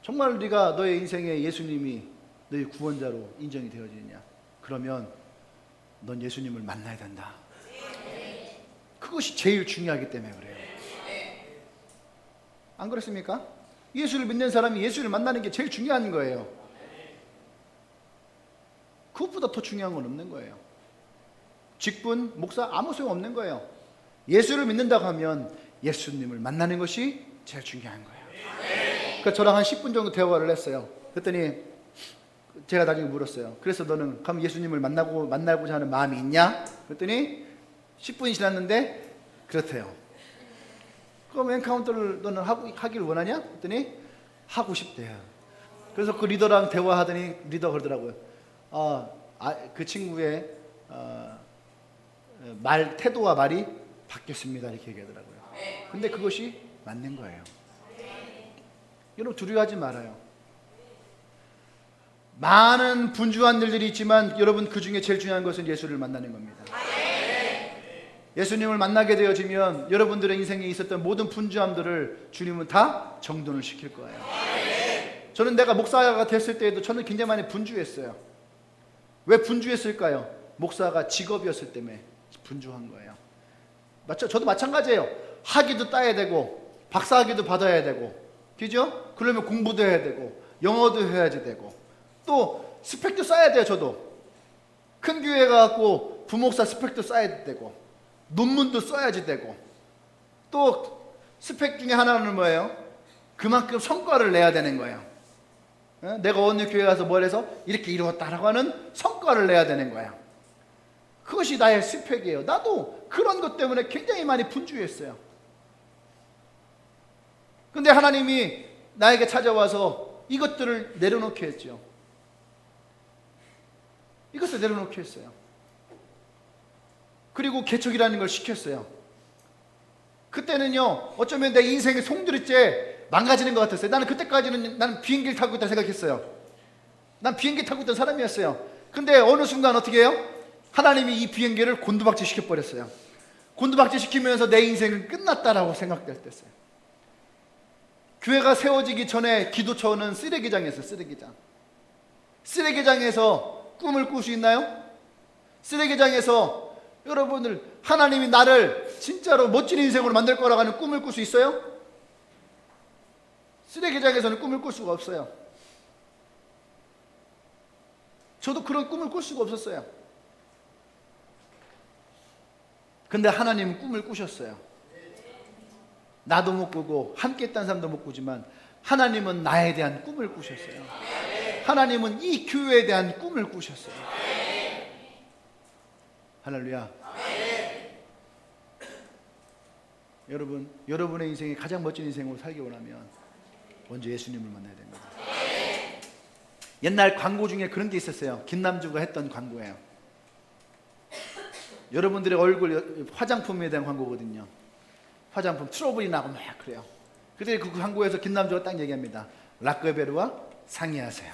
정말 네가 너의 인생에 예수님이 너의 구원자로 인정이 되어지느냐? 그러면 넌 예수님을 만나야 된다. 그것이 제일 중요하기 때문에 그래요. 안 그렇습니까? 예수를 믿는 사람이 예수를 만나는 게 제일 중요한 거예요. 그것보다 더 중요한 건 없는 거예요. 직분, 목사 아무 소용 없는 거예요. 예수를 믿는다고 하면 예수님을 만나는 것이 제일 중요한 거예요. 그러니까 저랑 한 10분 정도 대화를 했어요. 그랬더니 제가 나중에 물었어요. 그래서 너는 그럼 예수님을 만나고자 하는 마음이 있냐? 그랬더니 10분이 지났는데 그렇대요. 그럼 엔카운터를 너는 하기를 원하냐? 그랬더니 하고 싶대요. 그래서 그 리더랑 대화하더니 리더가 그러더라고요. 그 친구의 태도와 말이 바뀌었습니다. 이렇게 얘기하더라고요. 근데 그것이 맞는 거예요. 여러분 두려워하지 말아요. 많은 분주한 일들이 있지만 여러분, 그 중에 제일 중요한 것은 예수를 만나는 겁니다. 예수님을 만나게 되어지면 여러분들의 인생에 있었던 모든 분주함들을 주님은 다 정돈을 시킬 거예요. 저는 내가 목사가 됐을 때에도 저는 굉장히 많이 분주했어요. 왜 분주했을까요? 목사가 직업이었을 때문에 분주한 거예요. 맞죠? 저도 마찬가지예요. 학위도 따야 되고 박사학위도 받아야 되고, 그죠? 그러면 공부도 해야 되고 영어도 해야지 되고 또 스펙도 쌓아야 돼요. 저도 큰 교회 가고 부목사 스펙도 쌓아야 되고 논문도 써야지 되고, 또 스펙 중에 하나는 뭐예요? 그만큼 성과를 내야 되는 거예요. 내가 어느 교회 가서 뭘 해서 이렇게 이루었다라고 하는 성과를 내야 되는 거예요. 그것이 나의 스펙이에요. 나도 그런 것 때문에 굉장히 많이 분주했어요. 근데 하나님이 나에게 찾아와서 이것들을 내려놓게 했죠. 이것을 내려놓게 했어요. 그리고 개척이라는 걸 시켰어요. 그때는요, 어쩌면 내 인생의 송두리째 망가지는 것 같았어요. 나는 그때까지는 나는 비행기를 타고 있다 생각했어요. 난 비행기 타고 있던 사람이었어요. 근데 어느 순간 어떻게 해요? 하나님이 이 비행기를 곤두박질 시켜버렸어요. 곤두박질 시키면서 내 인생은 끝났다라고 생각될 때였어요. 교회가 세워지기 전에 기도처는 쓰레기장이었어요. 쓰레기장에서 꿈을 꿀 수 있나요? 쓰레기장에서 여러분들, 하나님이 나를 진짜로 멋진 인생으로 만들 거라고 하는 꿈을 꿀 수 있어요? 쓰레기장에서는 꿈을 꿀 수가 없어요. 저도 그런 꿈을 꿀 수가 없었어요. 근데 하나님은 꿈을 꾸셨어요. 나도 못 꾸고 함께 했던 사람도 못 꾸지만 하나님은 나에 대한 꿈을 꾸셨어요. 하나님은 이 교회에 대한 꿈을 꾸셨어요. 할렐루야. 여러분, 여러분의 인생이 가장 멋진 인생으로 살기 원하면 먼저 예수님을 만나야 됩니다. 옛날 광고 중에 그런 게 있었어요. 김남주가 했던 광고예요. 여러분들의 얼굴 화장품에 대한 광고거든요. 화장품 트러블이 나고 막 그래요. 그때 그 광고에서 김남주가 딱 얘기합니다. 라크베르와 상의하세요.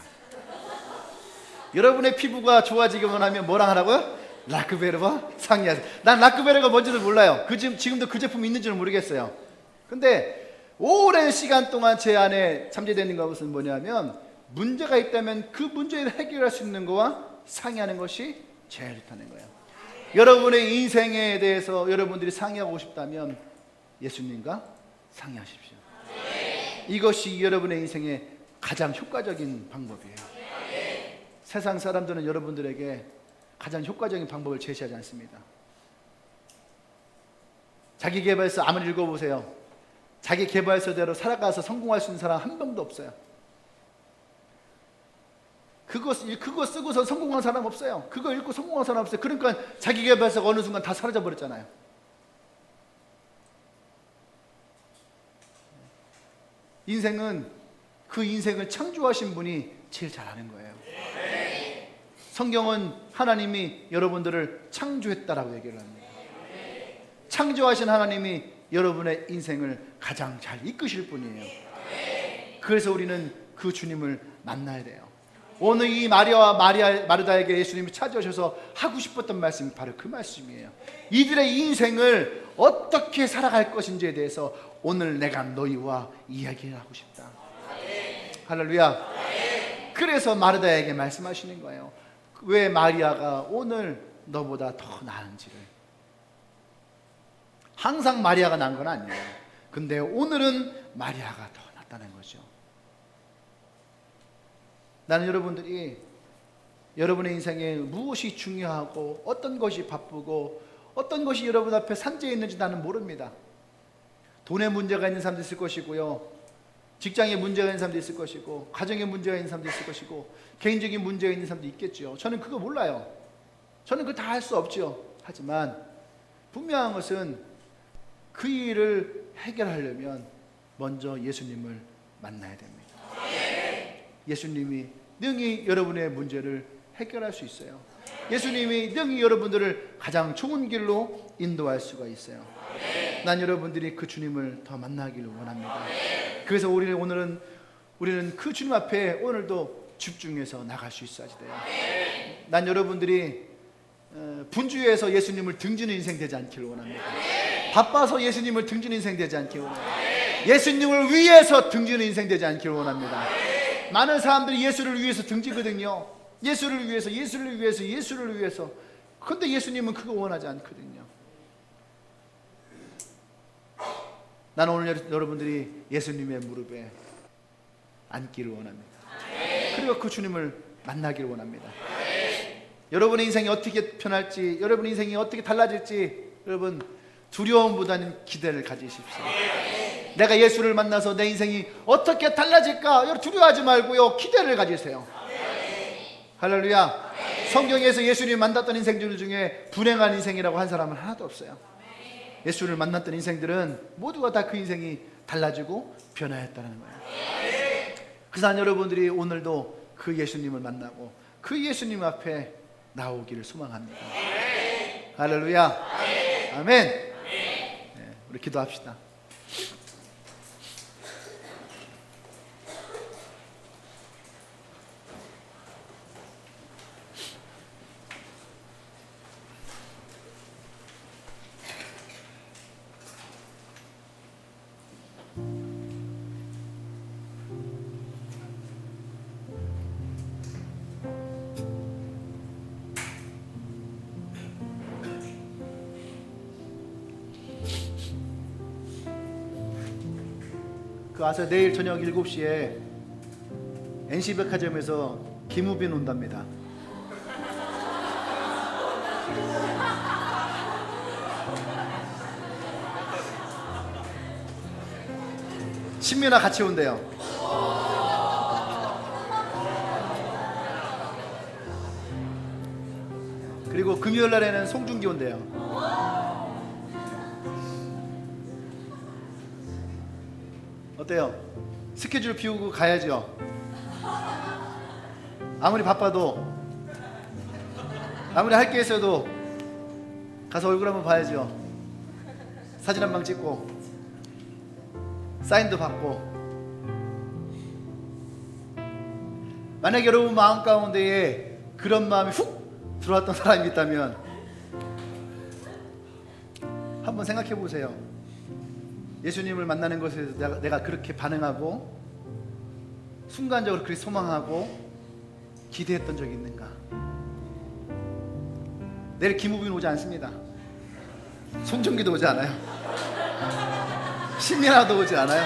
여러분의 피부가 좋아지기 원하면 뭐랑 하라고요? 라크베르와 상의하세요. 난 라크베르가 뭔지도 몰라요. 지금도 그 제품이 있는지는 모르겠어요. 근데 오랜 시간 동안 제 안에 잠재되는 것은 뭐냐면, 문제가 있다면 그 문제를 해결할 수 있는 거와 상의하는 것이 제일 좋다는 거예요. 여러분의 인생에 대해서 여러분들이 상의하고 싶다면 예수님과 상의하십시오. 이것이 여러분의 인생의 가장 효과적인 방법이에요. 세상 사람들은 여러분들에게 가장 효과적인 방법을 제시하지 않습니다. 자기계발서 아무리 읽어보세요. 자기계발서대로 살아가서 성공할 수 있는 사람 한 명도 없어요. 그거 쓰고서 성공한 사람 없어요. 그거 읽고 성공한 사람 없어요. 그러니까 자기계발서가 어느 순간 다 사라져 버렸잖아요. 인생은 그 인생을 창조하신 분이 제일 잘 아는 거예요. 성경은 하나님이 여러분들을 창조했다라고 얘기를 합니다. 창조하신 하나님이 여러분의 인생을 가장 잘 이끄실 분이에요. 그래서 우리는 그 주님을 만나야 돼요. 오늘 이 마리아와 마르다에게 예수님이 찾아오셔서 하고 싶었던 말씀이 바로 그 말씀이에요. 이들의 인생을 어떻게 살아갈 것인지에 대해서 오늘 내가 너희와 이야기를 하고 싶다. 할렐루야. 그래서 마르다에게 말씀하시는 거예요. 왜 마리아가 오늘 너보다 더 나은지를. 항상 마리아가 난 건 아니에요. 근데 오늘은 마리아가 더 낫다는 거죠. 나는 여러분들이 여러분의 인생에 무엇이 중요하고 어떤 것이 바쁘고 어떤 것이 여러분 앞에 산재해 있는지 나는 모릅니다. 돈에 문제가 있는 사람도 있을 것이고요, 직장에 문제가 있는 사람도 있을 것이고, 가정에 문제가 있는 사람도 있을 것이고, 개인적인 문제가 있는 사람도 있겠죠. 저는 그거 몰라요. 저는 그거 다 할 수 없죠. 하지만 분명한 것은 그 일을 해결하려면 먼저 예수님을 만나야 됩니다. 예수님이 능히 여러분의 문제를 해결할 수 있어요. 예수님이 능히 여러분들을 가장 좋은 길로 인도할 수가 있어요. 난 여러분들이 그 주님을 더 만나기를 원합니다. 그래서 우리는 그 주님 앞에 오늘도 집중해서 나갈 수 있어야지 돼요. 난 여러분들이 분주해서 예수님을 등지는 인생 되지 않기를 원합니다. 바빠서 예수님을 등지는 인생 되지 않기를 원합니다. 예수님을 위해서 등지는 인생 되지 않기를 원합니다. 많은 사람들이 예수를 위해서 등지거든요. 예수를 위해서, 예수를 위해서, 예수를 위해서. 그런데 예수님은 그거 원하지 않거든요. 나는 오늘 여러분들이 예수님의 무릎에 앉기를 원합니다. 그리고 그 주님을 만나기를 원합니다. 여러분의 인생이 어떻게 변할지, 여러분의 인생이 어떻게 달라질지, 여러분 두려움보다는 기대를 가지십시오. 내가 예수를 만나서 내 인생이 어떻게 달라질까? 여러분 두려워하지 말고요, 기대를 가지세요. 할렐루야. 성경에서 예수님 만났던 인생들 중에 불행한 인생이라고 한 사람은 하나도 없어요. 예수를 만났던 인생들은 모두가 다 그 인생이 달라지고 변화했다는 거예요. 그래서 여러분들이 오늘도 그 예수님을 만나고 그 예수님 앞에 나오기를 소망합니다. 할렐루야. 아멘. 네, 우리 기도합시다. 그 아세요? 내일 저녁 7시에 NC백화점에서 김우빈 온답니다. 신민아 같이 온대요. 그리고 금요일 날에는 송중기 온대요. 어때요? 스케줄 비우고 가야죠. 아무리 바빠도, 아무리 할 게 있어도 가서 얼굴 한번 봐야죠. 사진 한 방 찍고 사인도 받고. 만약에 여러분 마음 가운데에 그런 마음이 훅 들어왔던 사람이 있다면 한번 생각해 보세요. 예수님을 만나는 것에 대해서 내가 그렇게 반응하고 순간적으로 그렇게 소망하고 기대했던 적이 있는가? 내일 김우빈 오지 않습니다. 손정기도 오지 않아요. 신민아도 오지 않아요.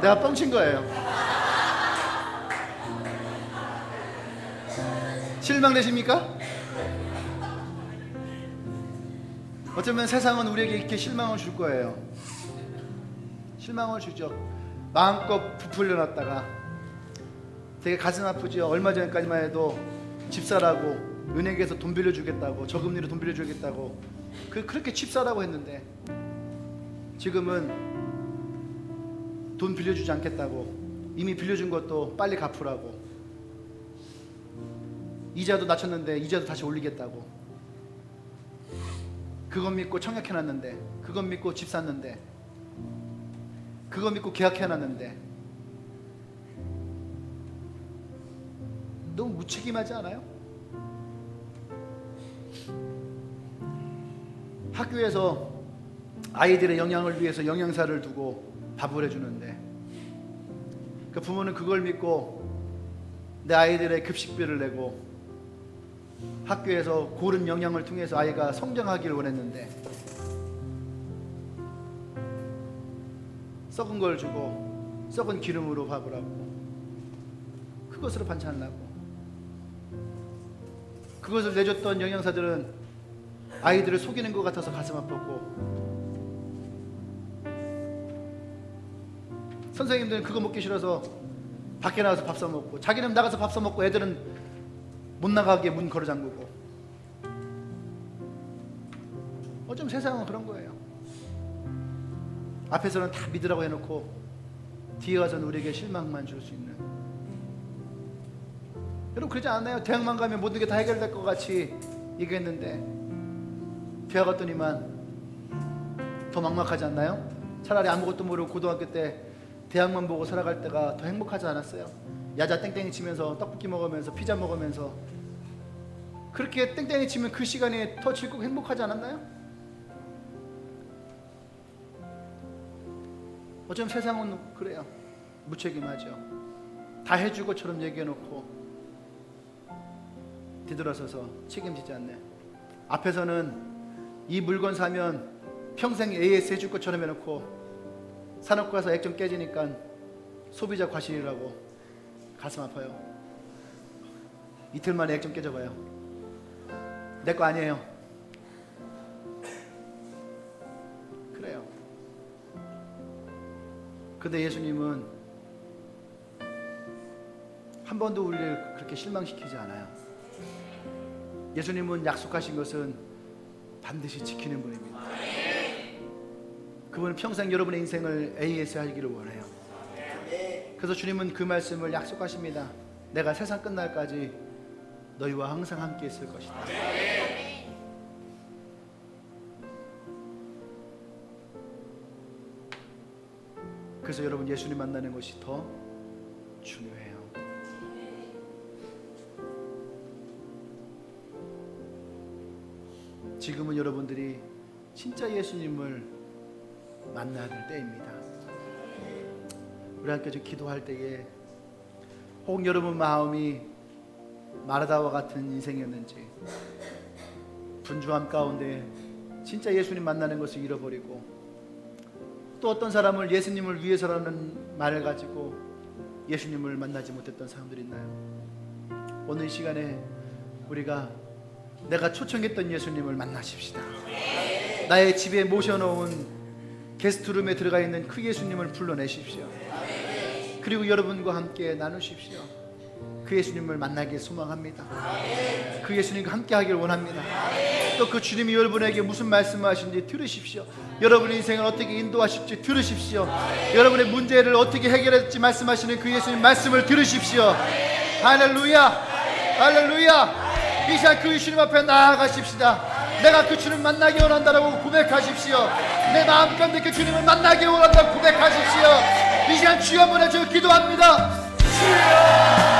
내가 뻥친 거예요. 실망되십니까? 어쩌면 세상은 우리에게 이렇게 실망을 줄 거예요. 실망을 주죠. 마음껏 부풀려 놨다가 되게 가슴 아프죠. 얼마 전까지만 해도 집사라고 은행에서 돈 빌려주겠다고, 저금리로 돈 빌려주겠다고 그렇게 칩사라고 했는데 지금은 돈 빌려주지 않겠다고, 이미 빌려준 것도 빨리 갚으라고, 이자도 낮췄는데 이자도 다시 올리겠다고, 그것 믿고 청약해놨는데, 그것 믿고 집 샀는데, 그거 믿고 계약해놨는데 너무 무책임하지 않아요? 학교에서 아이들의 영양을 위해서 영양사를 두고 밥을 해주는데 그 부모는 그걸 믿고 내 아이들의 급식비를 내고 학교에서 고른 영양을 통해서 아이가 성장하기를 원했는데 썩은 걸 주고 썩은 기름으로 밥을 하고 그것으로 반찬을 하고, 그것을 내줬던 영양사들은 아이들을 속이는 것 같아서 가슴 아팠고, 선생님들은 그거 먹기 싫어서 밖에 나가서 밥 사 먹고, 자기는 나가서 밥 사 먹고 애들은 못 나가게 문 걸어 잠그고. 어쩜 세상은 그런 거예요. 앞에서는 다 믿으라고 해놓고 뒤에 가서는 우리에게 실망만 줄 수 있는. 여러분 그러지 않나요? 대학만 가면 모든 게 다 해결될 것 같이 얘기했는데 대학 갔더니만 더 막막하지 않나요? 차라리 아무것도 모르고 고등학교 때 대학만 보고 살아갈 때가 더 행복하지 않았어요? 야자 땡땡이 치면서 떡볶이 먹으면서 피자 먹으면서 그렇게 땡땡이 치면 그 시간이 더 즐겁고 행복하지 않았나요? 어쩌면 세상은 그래요. 무책임하죠. 다 해주고처럼 얘기해놓고 뒤돌아서서 책임지지 않네. 앞에서는 이 물건 사면 평생 AS 해줄 것처럼 해놓고 사놓고 가서 액정 깨지니까 소비자 과실이라고 가슴 아파요. 이틀 만에 액정 깨져봐요. 내 거 아니에요. 그래요. 근데 예수님은 한 번도 우리를 그렇게 실망시키지 않아요. 예수님은 약속하신 것은 반드시 지키는 분입니다. 그분은 평생 여러분의 인생을 AS 하기를 원해요. 그래서 주님은 그 말씀을 약속하십니다. 내가 세상 끝날까지 너희와 항상 함께 있을 것이다. 그래서 여러분 예수님 만나는 것이 더 중요해요. 지금은 여러분들이 진짜 예수님을 만나야 될 때입니다. 우리 함께 좀 기도할 때에 혹 여러분 마음이 마르다와 같은 인생이었는지 분주함 가운데 진짜 예수님 만나는 것을 잃어버리고 또 어떤 사람을 예수님을 위해서라는 말을 가지고 예수님을 만나지 못했던 사람들이 있나요? 오늘 이 시간에 우리가 내가 초청했던 예수님을 만나십시다. 나의 집에 모셔놓은 게스트룸에 들어가 있는 그 예수님을 불러내십시오. 그리고 여러분과 함께 나누십시오. 그 예수님을 만나길 소망합니다. 그 예수님과 함께 하길 원합니다. 또 그 주님이 여러분에게 무슨 말씀하시는지 들으십시오. 여러분의 인생을 어떻게 인도하실지 들으십시오. 여러분의 문제를 어떻게 해결할지 말씀하시는 그 예수님 말씀을 들으십시오. 할렐루야, 할렐루야. 이 시간 그 주님 앞에 나아가십시다. 내가 그 주님 만나기 원한다라고 고백하십시오. 내 마음 가운데 그 주님을 만나기 원한다고 고백하십시오. 이 시간 주여 한번 해주고 기도합니다. 주여!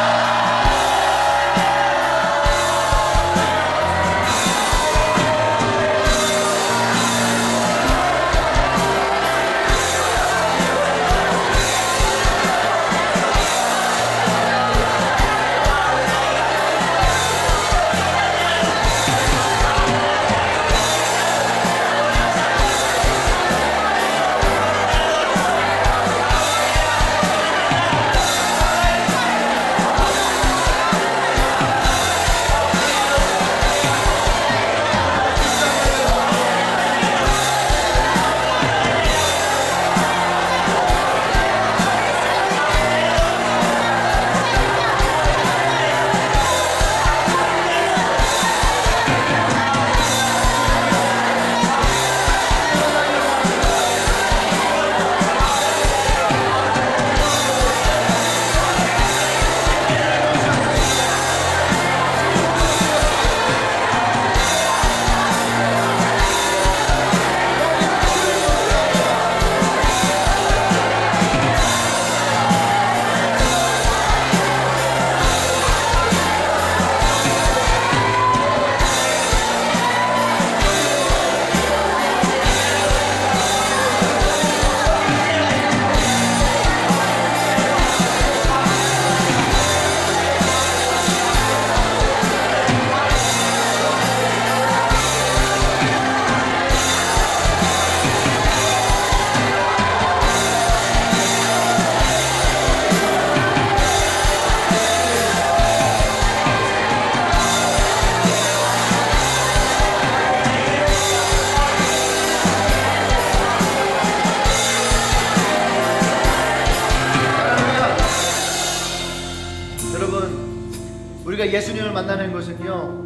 우리가 예수님을 만나는 것은요,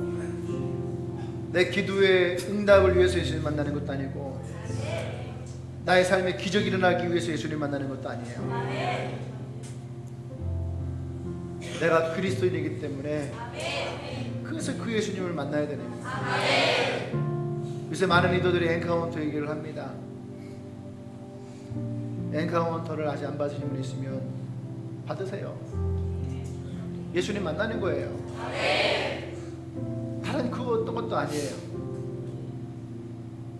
내 기도의 응답을 위해서 예수님 만나는 것도 아니고 나의 삶에 기적이 일어나기 위해서 예수님 만나는 것도 아니에요. 내가 그리스도인이기 때문에 그래서 그 예수님을 만나야 되는 거예요. 요새 많은 리더들이 엔카운터 얘기를 합니다. 엔카운터를 아직 안 받으신 분 있으면 받으세요. 예수님 만나는 거예요. 다른 그 어떤 것도 아니에요.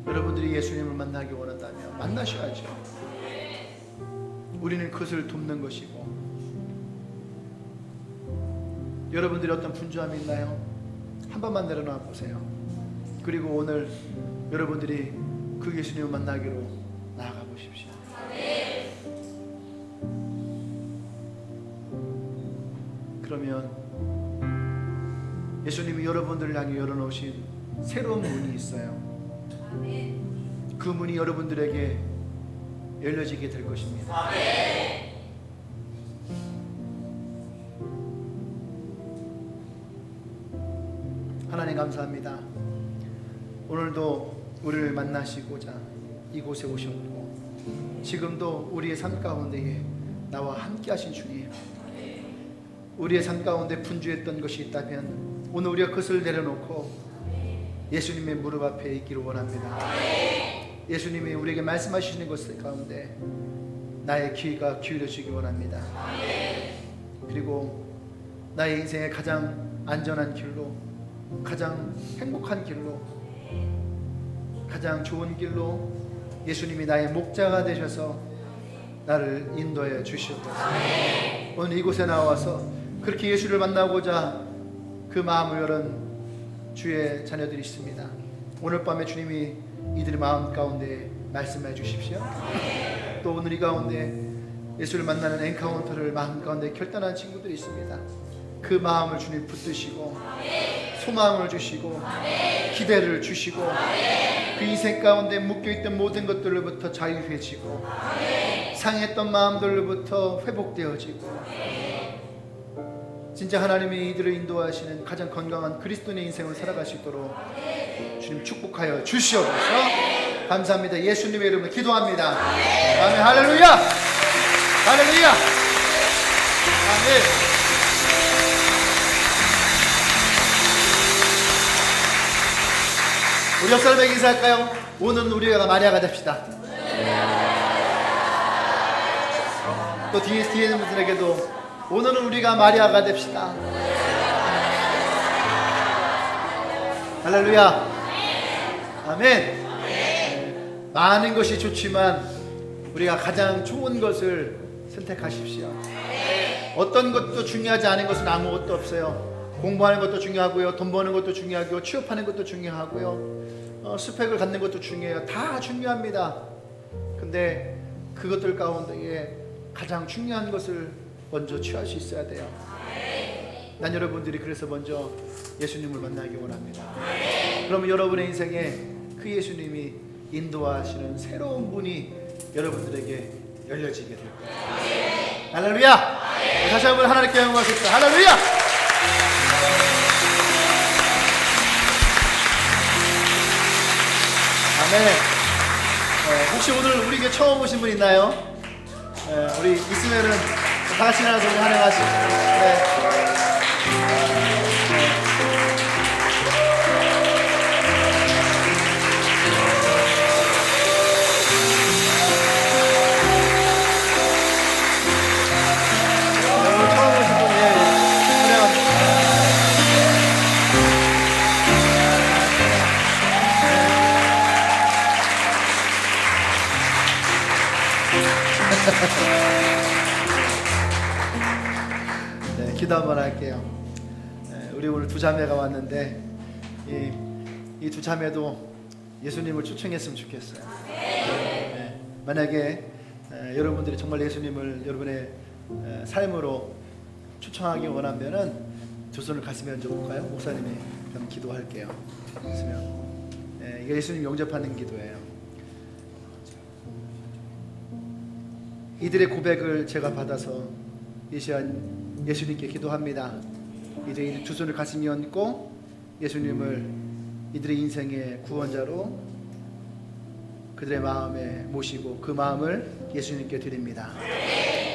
여러분들이 예수님을 만나기 원한다면 만나셔야죠. 우리는 그것을 돕는 것이고. 여러분들이 어떤 분주함이 있나요? 한 번만 내려놔 보세요. 그리고 오늘 여러분들이 그 예수님을 만나기로 나아가 보십시오. 그러면 예수님이 여러분들을 향해 열어놓으신 새로운 문이 있어요. 그 문이 여러분들에게 열려지게 될 것입니다. 하나님 감사합니다. 오늘도 우리를 만나시고자 이곳에 오셨고 지금도 우리의 삶 가운데에 나와 함께 하신 주님, 우리의 삶 가운데 분주했던 것이 있다면 오늘 우리가 그것을 내려놓고 예수님의 무릎 앞에 있기를 원합니다. 예수님이 우리에게 말씀하시는 것 가운데 나의 귀가 기울여지기 원합니다. 그리고 나의 인생의 가장 안전한 길로, 가장 행복한 길로, 가장 좋은 길로 예수님이 나의 목자가 되셔서 나를 인도해 주시옵소서. 오늘 이곳에 나와서 그렇게 예수를 만나고자 그 마음을 열은 주의 자녀들이 있습니다. 오늘 밤에 주님이 이들의 마음 가운데 말씀해 주십시오. 또 오늘 이 가운데 예수를 만나는 엔카운터를 마음 가운데 결단한 친구들이 있습니다. 그 마음을 주님 붙드시고 소망을 주시고 기대를 주시고 그 인생 가운데 묶여있던 모든 것들로부터 자유해지고 상했던 마음들로부터 회복되어지고 진짜 하나님이 이들을 인도하시는 가장 건강한 그리스도인의 인생을 살아갈 수 있도록 주님 축복하여 주시옵소서. 감사합니다. 예수님의 이름으로 기도합니다. 아멘. 할렐루야. 할렐루야. 아멘. 우리 옆 사람에게 인사할까요? 오늘은 우리가 마리아가 됩시다. 또 뒤에 있는 분들에게도 오늘은 우리가 마리아가 됩시다. 할렐루야. 아멘. 많은 것이 좋지만 우리가 가장 좋은 것을 선택하십시오. 어떤 것도 중요하지 않은 것은 아무것도 없어요. 공부하는 것도 중요하고요, 돈 버는 것도 중요하고요, 취업하는 것도 중요하고요, 스펙을 갖는 것도 중요해요. 다 중요합니다. 근데 그것들 가운데에 가장 중요한 것을 먼저 취할 수 있어야 돼요. 난 여러분들이 그래서 먼저 예수님을 만나기 원합니다. 그러면 여러분의 인생에 그 예수님이 인도하시는 새로운 문이 여러분들에게 열려지게 될 거예요. 할렐루야. 다시 한번 하나님께 영광하십시다. 할렐루야. 아멘. 혹시 오늘 우리에게 처음 오신 분 있나요? 우리 있으면은 다 같이 나와서 우리 환영하시죠. 오늘 처음 오신 분, 네, 기도 한번 할게요. 우리 오늘 두 자매가 왔는데 이 두 자매도 예수님을 초청했으면 좋겠어요. 만약에 여러분들이 정말 예수님을 여러분의 삶으로 초청하기 원하면은 두 손을 가슴에 얹어볼까요? 목사님이 그럼 기도할게요. 이게 예수님 영접하는 기도예요. 이들의 고백을 제가 받아서 이 시간 예수님께 기도합니다. 이제 이 두 손을 가슴에 얹고 예수님을 이들의 인생의 구원자로 그들의 마음에 모시고 그 마음을 예수님께 드립니다.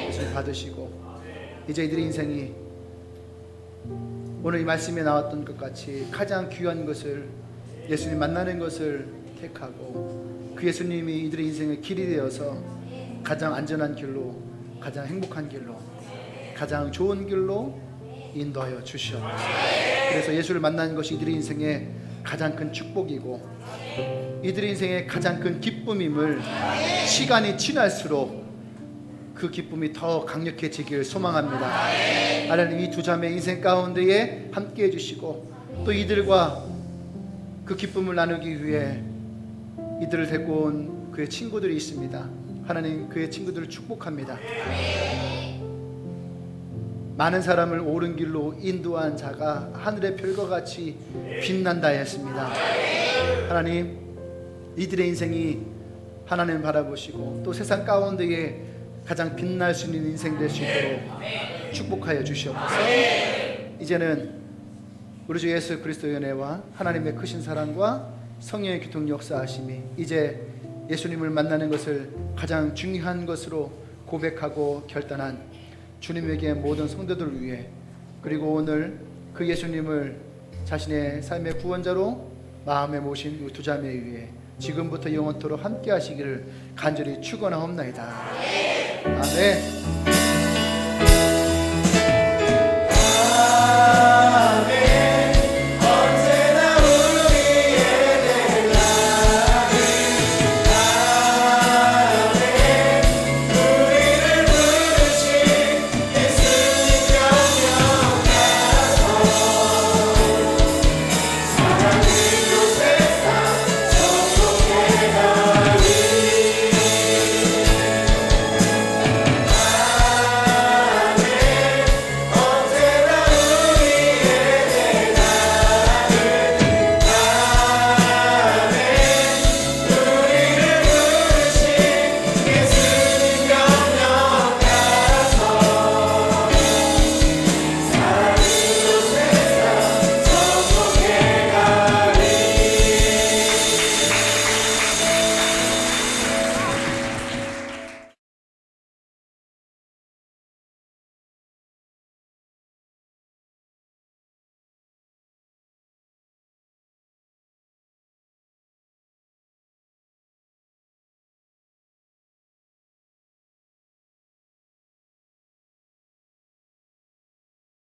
예수님 받으시고 이제 이들의 인생이 오늘 이 말씀에 나왔던 것 같이 가장 귀한 것을 예수님 만나는 것을 택하고 그 예수님이 이들의 인생의 길이 되어서 가장 안전한 길로, 가장 행복한 길로, 가장 좋은 길로 인도하여 주시옵소서. 그래서 예수를 만나는 것이 이들의 인생의 가장 큰 축복이고 이들의 인생의 가장 큰 기쁨임을 시간이 지날수록 그 기쁨이 더 강력해지길 소망합니다. 하나님, 이 두 자매 인생 가운데에 함께 해주시고 또 이들과 그 기쁨을 나누기 위해 이들을 데리고 온 그의 친구들이 있습니다. 하나님, 그의 친구들을 축복합니다. 많은 사람을 옳은 길로 인도한 자가 하늘의 별과 같이 빛난다 했습니다. 하나님, 이들의 인생이 하나님을 바라보시고 또 세상 가운데에 가장 빛날 수 있는 인생 될 수 있도록 축복하여 주시옵소서. 이제는 우리 주 예수 그리스도의 은혜와 하나님의 크신 사랑과 성령의 교통 역사하심이 이제 예수님을 만나는 것을 가장 중요한 것으로 고백하고 결단한 주님에게 모든 성도들을 위해, 그리고 오늘 그 예수님을 자신의 삶의 구원자로 마음에 모신 이 두 자매 위해 지금부터 영원토록 함께 하시기를 간절히 축원하옵나이다. 아멘.